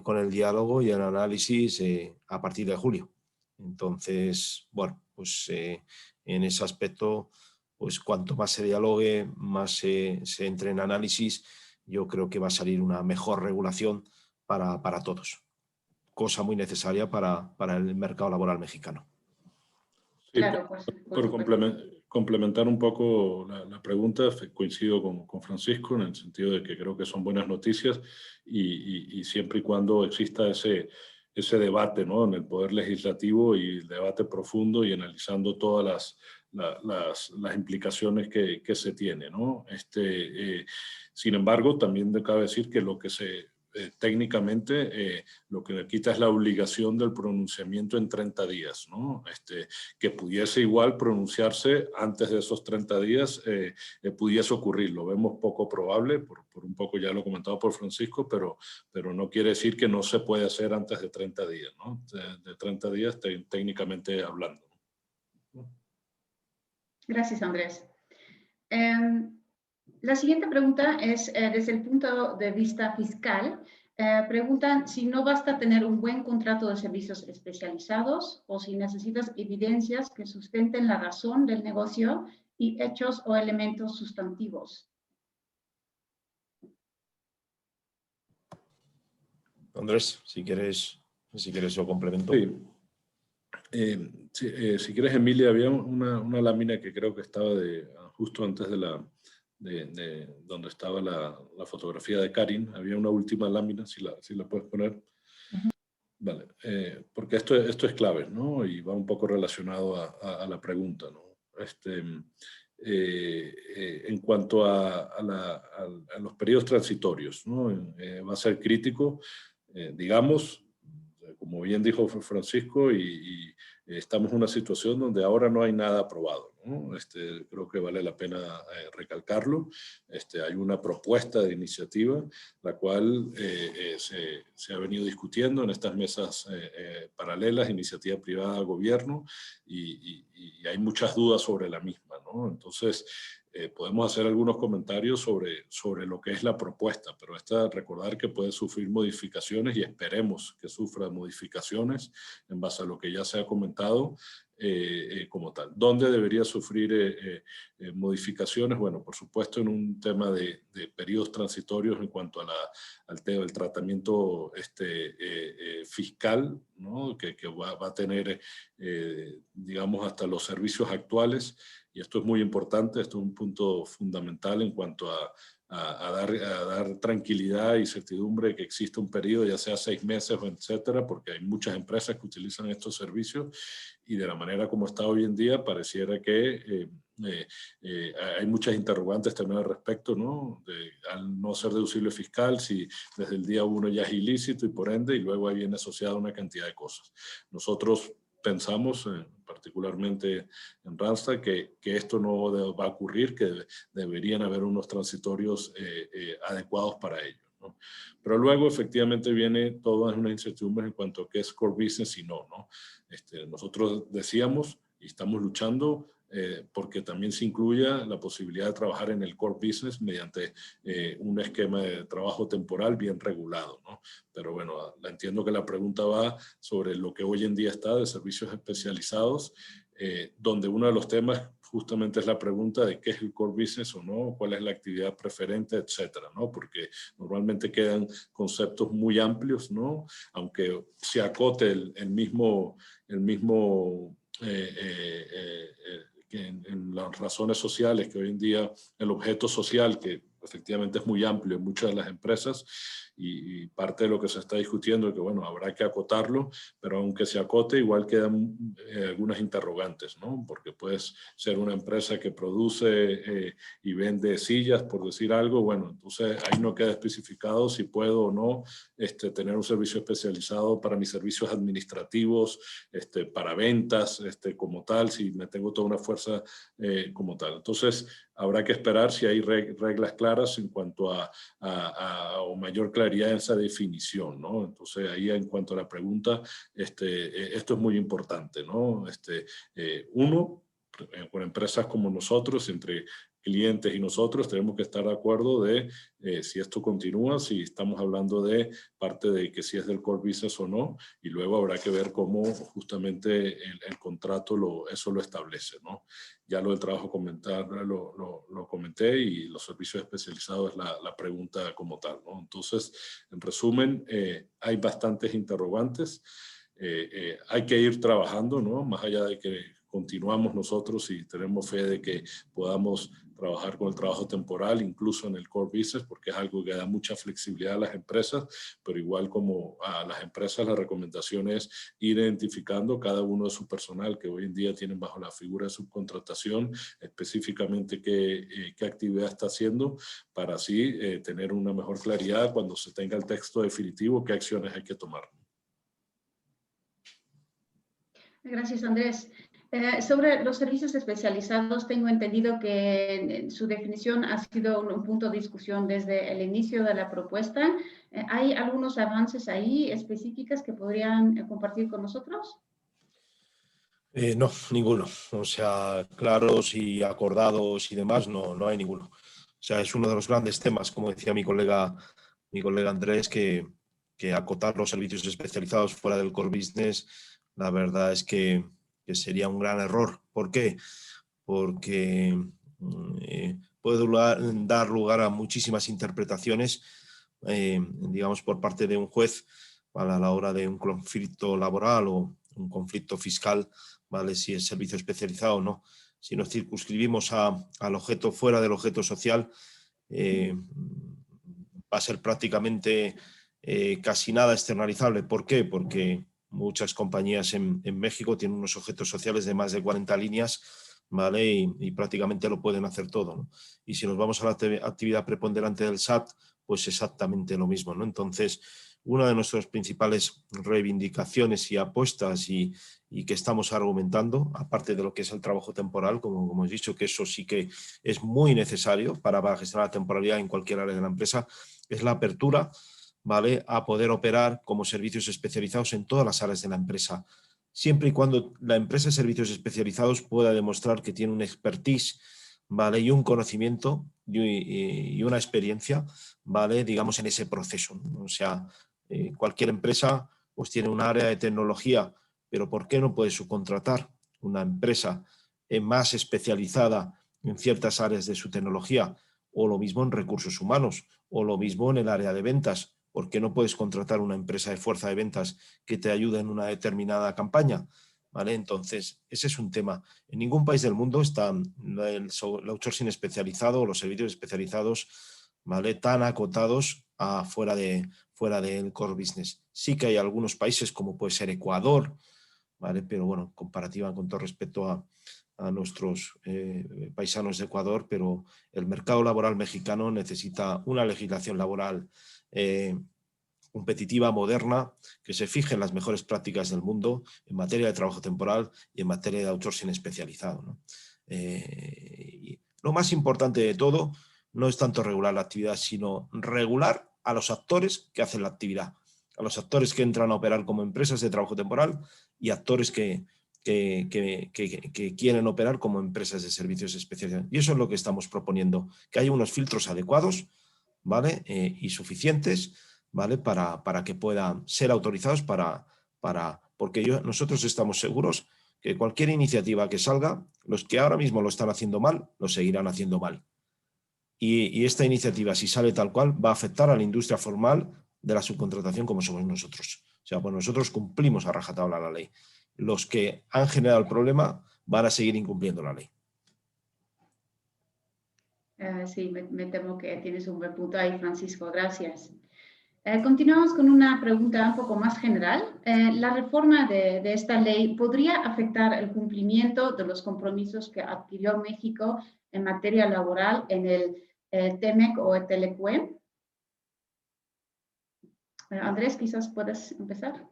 con el diálogo y el análisis a partir de julio. Entonces, bueno, pues en ese aspecto, pues cuanto más se dialogue, más se entre en análisis, yo creo que va a salir una mejor regulación para todos. Cosa muy necesaria para el mercado laboral mexicano. Sí, Claro, por complementar un poco la pregunta, coincido con Francisco en el sentido de que creo que son buenas noticias y siempre y cuando exista ese debate, ¿no?, en el Poder Legislativo y el debate profundo y analizando todas las implicaciones que se tiene, ¿no? Sin embargo, también cabe decir que lo que técnicamente lo que le quita es la obligación del pronunciamiento en 30 días, ¿no? Que pudiese igual pronunciarse antes de esos 30 días, pudiese ocurrir. Lo vemos poco probable, por un poco ya lo comentado por Francisco, pero no quiere decir que no se puede hacer antes de 30 días, ¿no? De 30 días técnicamente hablando. Gracias, Andrés. La siguiente pregunta es desde el punto de vista fiscal. Preguntan si no basta tener un buen contrato de servicios especializados o si necesitas evidencias que sustenten la razón del negocio y hechos o elementos sustantivos. Andrés, si quieres yo complemento. Sí. Si quieres, Emilia, había una lámina que creo que estaba justo antes de donde estaba la fotografía de Karin. Había una última lámina, si la puedes poner. Uh-huh. Vale, porque esto es clave, ¿no? Y va un poco relacionado a la pregunta, ¿no? En cuanto a los periodos transitorios, ¿no? Va a ser crítico, digamos, como bien dijo Francisco, y estamos en una situación donde ahora no hay nada aprobado, ¿no? Creo que vale la pena recalcarlo. Hay una propuesta de iniciativa, la cual se ha venido discutiendo en estas mesas paralelas, iniciativa privada, gobierno, y hay muchas dudas sobre la misma, ¿no? Entonces, podemos hacer algunos comentarios sobre lo que es la propuesta, pero recordar que puede sufrir modificaciones y esperemos que sufra modificaciones en base a lo que ya se ha comentado como tal. ¿Dónde debería sufrir modificaciones? Bueno, por supuesto en un tema de periodos transitorios en cuanto al tema del tratamiento fiscal, ¿no? que va a tener, digamos, hasta los servicios actuales. Y esto es muy importante, esto es un punto fundamental en cuanto a dar tranquilidad y certidumbre que existe un periodo, ya sea 6 meses o etcétera, porque hay muchas empresas que utilizan estos servicios y de la manera como está hoy en día pareciera que hay muchas interrogantes también al respecto, ¿no? Al no ser deducible fiscal, si desde el día 1 ya es ilícito y por ende, y luego ahí viene asociada una cantidad de cosas. Nosotros pensamos, particularmente en Randstad, que esto no va a ocurrir, que deberían haber unos transitorios adecuados para ello, ¿no? Pero luego efectivamente viene toda una incertidumbre en cuanto a qué es core business y no. Nosotros decíamos y estamos luchando porque también se incluya la posibilidad de trabajar en el core business mediante un esquema de trabajo temporal bien regulado, ¿no? Pero bueno, entiendo que la pregunta va sobre lo que hoy en día está de servicios especializados. donde uno de los temas justamente es la pregunta de qué es el core business o no, cuál es la actividad preferente, etcétera, ¿no? Porque normalmente quedan conceptos muy amplios, ¿no? Aunque se acote el mismo que en las razones sociales, que hoy en día el objeto social, que efectivamente es muy amplio en muchas de las empresas, y parte de lo que se está discutiendo es que, bueno, habrá que acotarlo, pero aunque se acote, igual quedan algunas interrogantes, ¿no? Porque puedes ser una empresa que produce y vende sillas, por decir algo, bueno, entonces ahí no queda especificado si puedo o no tener un servicio especializado para mis servicios administrativos, para ventas como tal, si me tengo toda una fuerza como tal. Entonces, habrá que esperar si hay reglas claras en cuanto a mayor claridad en esa definición, ¿no? Entonces, ahí en cuanto a la pregunta, esto es muy importante, ¿no? Uno, con empresas como nosotros, entre clientes y nosotros, tenemos que estar de acuerdo de si esto continúa, si estamos hablando de parte de que si es del core business o no, y luego habrá que ver cómo justamente el contrato eso lo establece, ¿no? Ya lo del trabajo lo comenté, y los servicios especializados es la pregunta como tal, ¿no? Entonces, en resumen, hay bastantes interrogantes. Hay que ir trabajando, ¿no? Más allá de que continuamos nosotros y tenemos fe de que podamos trabajar con el trabajo temporal, incluso en el core business, porque es algo que da mucha flexibilidad a las empresas, pero igual como a las empresas, la recomendación es ir identificando cada uno de su personal que hoy en día tienen bajo la figura de subcontratación, específicamente qué actividad está haciendo, para así tener una mejor claridad cuando se tenga el texto definitivo, qué acciones hay que tomar. Gracias, Andrés. Sobre los servicios especializados, tengo entendido que su definición ha sido un punto de discusión desde el inicio de la propuesta. ¿Hay algunos avances ahí específicos que podrían compartir con nosotros? No, ninguno. O sea, claros y acordados y demás, no hay ninguno. O sea, es uno de los grandes temas, como decía mi colega Andrés, que acotar los servicios especializados fuera del core business, la verdad es que sería un gran error. ¿Por qué? Porque puede dar lugar a muchísimas interpretaciones, digamos, por parte de un juez a la hora de un conflicto laboral o un conflicto fiscal, ¿vale? Si es servicio especializado o no. Si nos circunscribimos al objeto fuera del objeto social, va a ser prácticamente casi nada externalizable. ¿Por qué? Porque muchas compañías en México tienen unos objetos sociales de más de 40 líneas, ¿vale? Y prácticamente lo pueden hacer todo, ¿no? Y si nos vamos a la actividad preponderante del SAT, pues exactamente lo mismo, ¿no? Entonces, una de nuestras principales reivindicaciones y apuestas y que estamos argumentando, aparte de lo que es el trabajo temporal, como hemos dicho, que eso sí que es muy necesario para gestionar la temporalidad en cualquier área de la empresa, es la apertura, ¿vale?, a poder operar como servicios especializados en todas las áreas de la empresa, siempre y cuando la empresa de servicios especializados pueda demostrar que tiene un expertise, ¿vale?, y un conocimiento y una experiencia, ¿vale?, digamos, en ese proceso, ¿no? O sea, cualquier empresa pues tiene un área de tecnología, pero ¿por qué no puede subcontratar una empresa más especializada en ciertas áreas de su tecnología? O lo mismo en recursos humanos, o lo mismo en el área de ventas. ¿Por qué no puedes contratar una empresa de fuerza de ventas que te ayude en una determinada campaña? ¿Vale? Entonces, ese es un tema. En ningún país del mundo está el outsourcing especializado o los servicios especializados, ¿vale?, tan acotados fuera del core business. Sí que hay algunos países, como puede ser Ecuador, ¿vale?, pero bueno, comparativa con todo respeto a nuestros paisanos de Ecuador, pero el mercado laboral mexicano necesita una legislación laboral competitiva, moderna, que se fije en las mejores prácticas del mundo en materia de trabajo temporal y en materia de outsourcing especializado, ¿no? Y lo más importante de todo no es tanto regular la actividad, sino regular a los actores que hacen la actividad, a los actores que entran a operar como empresas de trabajo temporal y actores que quieren operar como empresas de servicios especializados. Y eso es lo que estamos proponiendo, que haya unos filtros adecuados, ¿vale?, y suficientes, ¿vale?, para que puedan ser autorizados porque nosotros estamos seguros que cualquier iniciativa que salga, los que ahora mismo lo están haciendo mal, lo seguirán haciendo mal. Y esta iniciativa, si sale tal cual, va a afectar a la industria formal de la subcontratación como somos nosotros. O sea, pues nosotros cumplimos a rajatabla la ley. Los que han generado el problema van a seguir incumpliendo la ley. Sí, me temo que tienes un buen punto ahí, Francisco. Gracias. Continuamos con una pregunta un poco más general. ¿La reforma de esta ley podría afectar el cumplimiento de los compromisos que adquirió México en materia laboral en el TEMEC o el TLCUE? Andrés, quizás puedas empezar.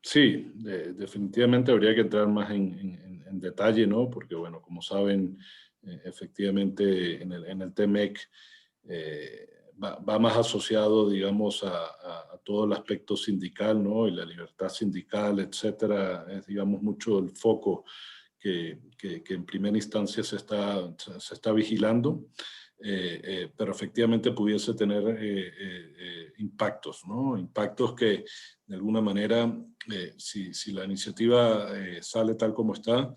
Sí, definitivamente habría que entrar más en detalle, ¿no? Porque, bueno, como saben, efectivamente en el TEMEC va más asociado, digamos, a todo el aspecto sindical, ¿no? Y la libertad sindical, etcétera. Es, digamos, mucho el foco que en primera instancia se está vigilando. Pero efectivamente pudiese tener impactos, ¿no? Impactos que de alguna manera, si la iniciativa sale tal como está,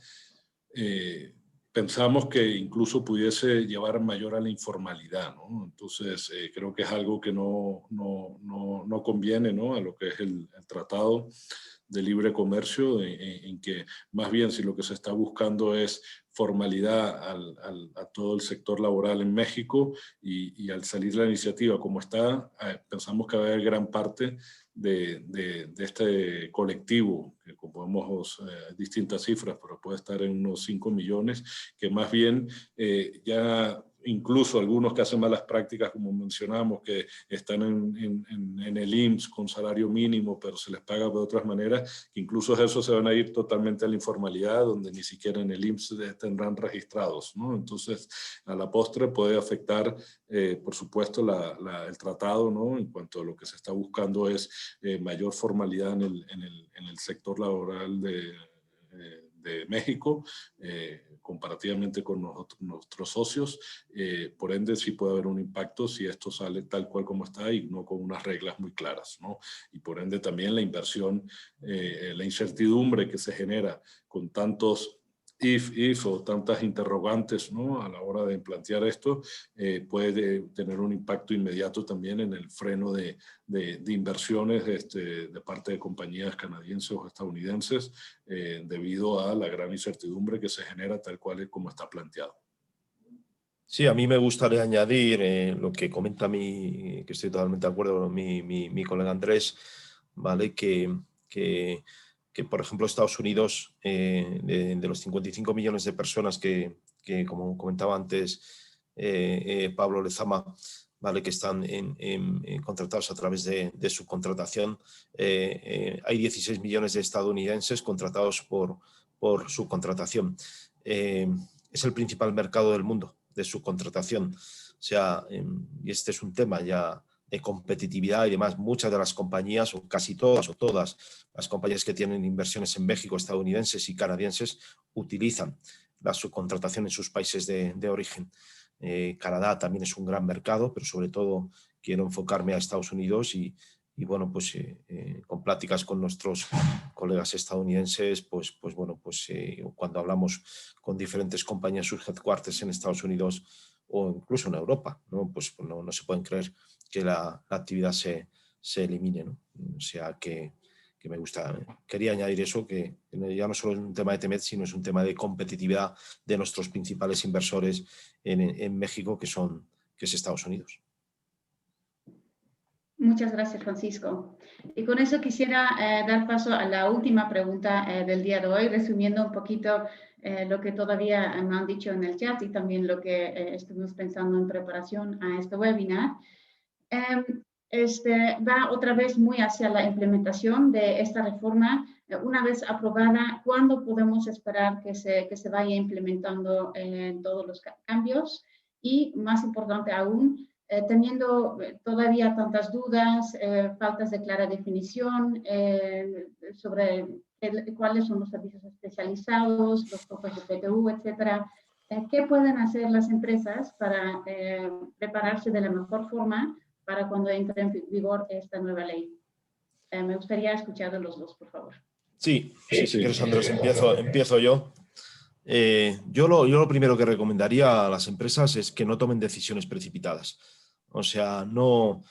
pensamos que incluso pudiese llevar mayor a la informalidad, ¿no? Entonces, creo que es algo que no conviene, ¿no? A lo que es el tratado de libre comercio, en que más bien si lo que se está buscando es formalidad a todo el sector laboral en México y al salir la iniciativa como está, pensamos que va a haber gran parte de este colectivo, que como vemos distintas cifras, pero puede estar en unos 5 millones, que más bien ya incluso algunos que hacen malas prácticas, como mencionamos, que están en el IMSS con salario mínimo, pero se les paga de otras maneras, que incluso esos se van a ir totalmente a la informalidad, donde ni siquiera en el IMSS tendrán registrados, ¿no? Entonces, a la postre puede afectar, por supuesto, el tratado, ¿no? En cuanto a lo que se está buscando es mayor formalidad en el sector laboral de México, comparativamente con nuestros socios. Por ende, sí puede haber un impacto si esto sale tal cual como está y no con unas reglas muy claras, ¿no? Y por ende también la inversión, la incertidumbre que se genera con tantos if o tantas interrogantes, ¿no? A la hora de plantear esto, puede tener un impacto inmediato también en el freno de inversiones de parte de compañías canadienses o estadounidenses, debido a la gran incertidumbre que se genera tal cual es como está planteado. Sí, a mí me gustaría añadir lo que comenta que estoy totalmente de acuerdo, mi colega Andrés, ¿vale? Que por ejemplo, Estados Unidos, de los 55 millones de personas que como comentaba antes Pablo Lezama, ¿vale? Que están contratados a través de subcontratación, hay 16 millones de estadounidenses contratados por subcontratación. Es el principal mercado del mundo de subcontratación. O sea, y este es un tema ya de competitividad y demás. Muchas de las compañías, o casi todas, o todas las compañías que tienen inversiones en México, estadounidenses y canadienses, utilizan la subcontratación en sus países de origen. Canadá también es un gran mercado, pero sobre todo quiero enfocarme a Estados Unidos y bueno, pues con pláticas con nuestros colegas estadounidenses, pues bueno, pues cuando hablamos con diferentes compañías, sus headquarters en Estados Unidos o incluso en Europa, ¿no? Pues no se pueden creer que la actividad se elimine, ¿no? O sea que me gusta. Quería añadir eso, que ya no solo es un tema de TEMEC, sino es un tema de competitividad de nuestros principales inversores en México, que es Estados Unidos. Muchas gracias, Francisco. Y con eso quisiera dar paso a la última pregunta del día de hoy, resumiendo un poquito lo que todavía me han dicho en el chat y también lo que estuvimos pensando en preparación a este webinar. Va otra vez muy hacia la implementación de esta reforma. Una vez aprobada, ¿cuándo podemos esperar que se vaya implementando todos los cambios? Y más importante aún, teniendo todavía tantas dudas, faltas de clara definición sobre cuáles son los servicios especializados, los topes de PTU, etcétera. ¿Qué pueden hacer las empresas para prepararse de la mejor forma para cuando entre en vigor esta nueva ley? Me gustaría escuchar de los dos, por favor. Sí, si quieres, Andrés, empiezo yo. Yo lo primero que recomendaría a las empresas es que no tomen decisiones precipitadas. O sea, no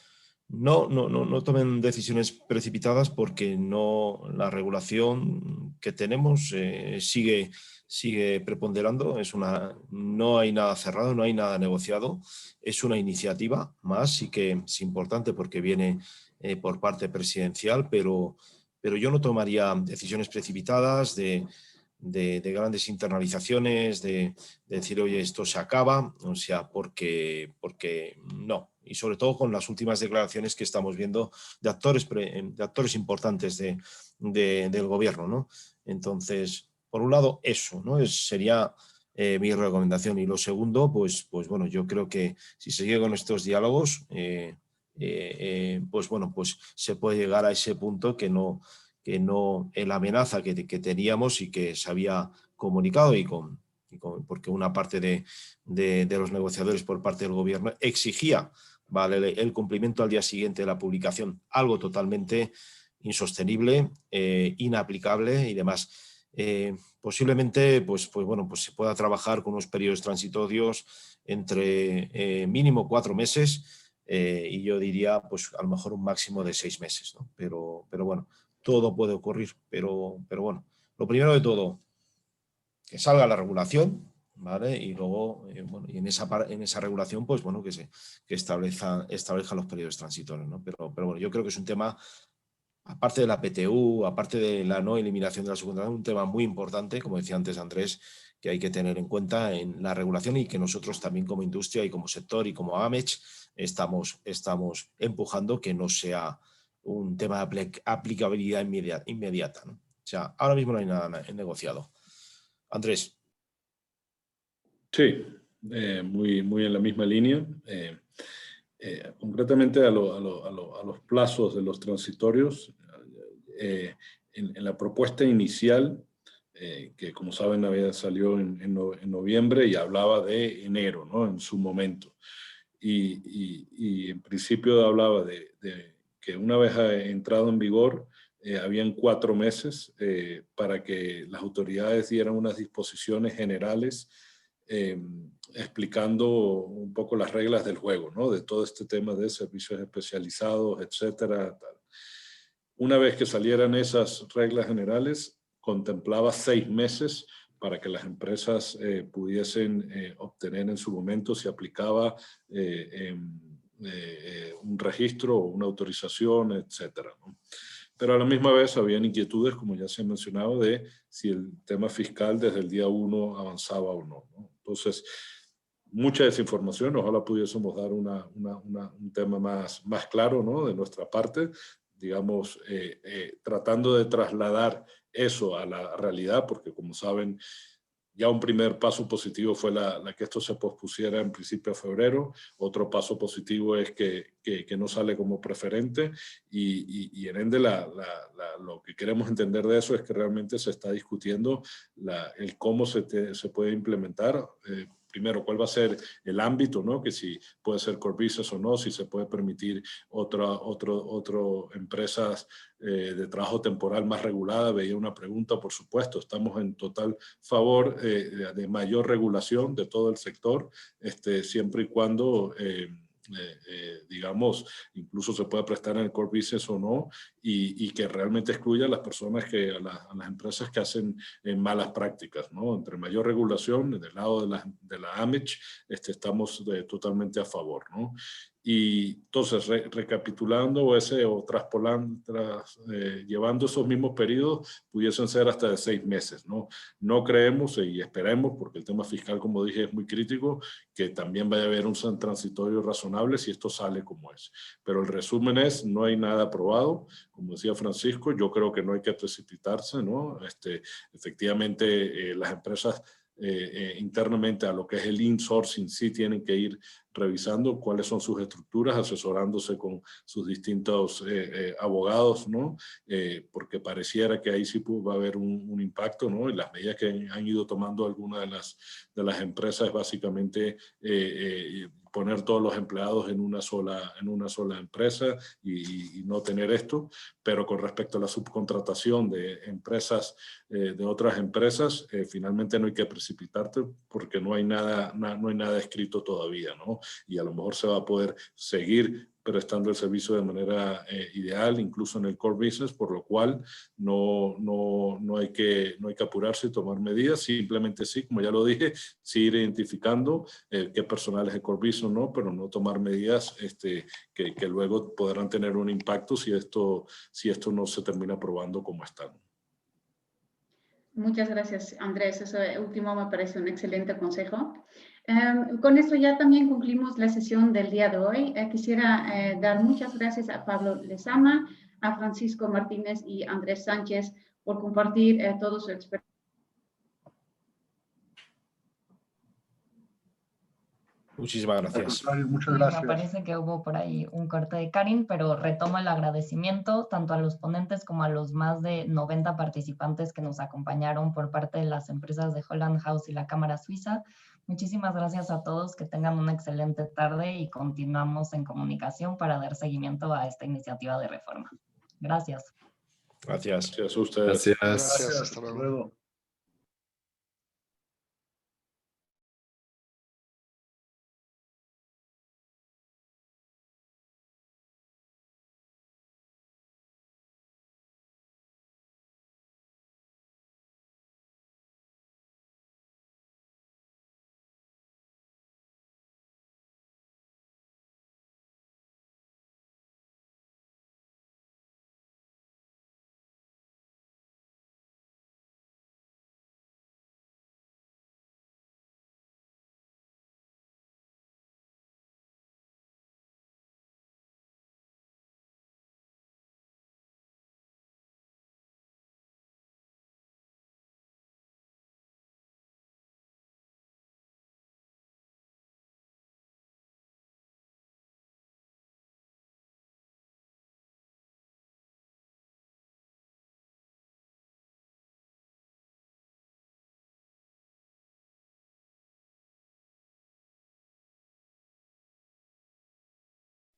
tomen decisiones precipitadas porque la regulación que tenemos sigue preponderando. No hay nada cerrado, no hay nada negociado. Es una iniciativa más, sí que es importante porque viene por parte presidencial, pero yo no tomaría decisiones precipitadas de grandes internalizaciones, de decir, oye, esto se acaba, o sea, porque no. Y sobre todo con las últimas declaraciones que estamos viendo de actores importantes del gobierno, ¿no? Entonces, por un lado, eso, ¿no? Sería mi recomendación. Y lo segundo, pues bueno, yo creo que si se llega con estos diálogos, pues bueno, pues se puede llegar a ese punto que no la amenaza que teníamos y que se había comunicado porque una parte de los negociadores por parte del gobierno exigía, ¿vale?, el cumplimiento al día siguiente de la publicación, algo totalmente insostenible, inaplicable y demás. Posiblemente pues bueno, pues se pueda trabajar con unos periodos transitorios entre mínimo 4 meses y yo diría pues a lo mejor un máximo de 6 meses, ¿no? Pero bueno, todo puede ocurrir, pero bueno, lo primero de todo, que salga la regulación, ¿vale? Y luego, bueno, y en esa regulación, pues bueno, que establezcan los periodos transitorios, ¿no? Pero bueno, yo creo que es un tema, aparte de la PTU, aparte de la no eliminación de la subcontratación, un tema muy importante, como decía antes Andrés, que hay que tener en cuenta en la regulación y que nosotros también como industria y como sector y como AMEC estamos empujando que no sea un tema de aplicabilidad inmediata, ¿no? O sea, ahora mismo no hay nada negociado. Andrés. Sí, muy en la misma línea. Concretamente a los plazos de los transitorios, en la propuesta inicial, que como saben salió en noviembre y hablaba de enero, ¿no? En su momento. Y en principio hablaba de que una vez entrado en vigor, habían 4 meses para que las autoridades dieran unas disposiciones generales explicando un poco las reglas del juego, ¿no? De todo este tema de servicios especializados, etcétera. Tal. Una vez que salieran esas reglas generales, contemplaba 6 meses para que las empresas pudiesen obtener en su momento si aplicaba un registro o una autorización, etcétera, ¿no? Pero a la misma vez habían inquietudes, como ya se ha mencionado, de si el tema fiscal desde el día 1 avanzaba o no, ¿no? Entonces, mucha desinformación, ojalá pudiésemos dar un tema más claro, ¿no? De nuestra parte, digamos, tratando de trasladar eso a la realidad, porque como saben, ya un primer paso positivo fue la que esto se pospusiera en principio a febrero. Otro paso positivo es que no sale como preferente y en ende lo que queremos entender de eso es que realmente se está discutiendo el cómo se puede implementar. Primero, cuál va a ser el ámbito, ¿no? Que si puede ser core business o no, si se puede permitir otras empresas de trabajo temporal más regulada. Veía una pregunta, por supuesto, estamos en total favor de mayor regulación de todo el sector, siempre y cuando digamos, incluso se puede prestar en el core business o no, y que realmente excluya a las personas a las empresas que hacen malas prácticas, ¿no? Entre mayor regulación, del lado de la AMEC, estamos totalmente a favor, ¿no? Y entonces, recapitulando o traspolando, llevando esos mismos periodos, pudiesen ser hasta de 6 meses, ¿no? No creemos y esperemos, porque el tema fiscal, como dije, es muy crítico, que también vaya a haber un transitorio razonable si esto sale como es. Pero el resumen es, no hay nada aprobado. Como decía Francisco, yo creo que no hay que precipitarse, ¿no? Efectivamente, las empresas internamente a lo que es el insourcing sí tienen que ir revisando cuáles son sus estructuras, asesorándose con sus distintos abogados, ¿no? Porque pareciera que ahí sí va a haber un impacto, ¿no? Y las medidas que han ido tomando algunas de las empresas básicamente poner todos los empleados en una sola empresa y no tener esto, pero con respecto a la subcontratación de empresas, de otras empresas, finalmente no hay que precipitarte porque no hay nada escrito todavía, ¿no? Y a lo mejor se va a poder seguir prestando el servicio de manera ideal, incluso en el core business, por lo cual no hay que apurarse y tomar medidas, simplemente sí, como ya lo dije, sí ir identificando qué personal es el core business, ¿no? Pero no tomar medidas que luego podrán tener un impacto si esto no se termina probando como está. Muchas gracias, Andrés. Eso último me parece un excelente consejo. Con esto ya también concluimos la sesión del día de hoy. Quisiera dar muchas gracias a Pablo Lezama, a Francisco Martínez y Andrés Sánchez por compartir todo su experiencia. Muchísimas gracias. Muchas Sí, gracias. me parece que hubo por ahí un corte de Karin, pero retomo el agradecimiento tanto a los ponentes como a los más de 90 participantes que nos acompañaron por parte de las empresas de Holland House y la Cámara Suiza. Muchísimas gracias a todos, que tengan una excelente tarde y continuamos en comunicación para dar seguimiento a esta iniciativa de reforma. Gracias. Gracias. Gracias a ustedes. Gracias. Hasta luego.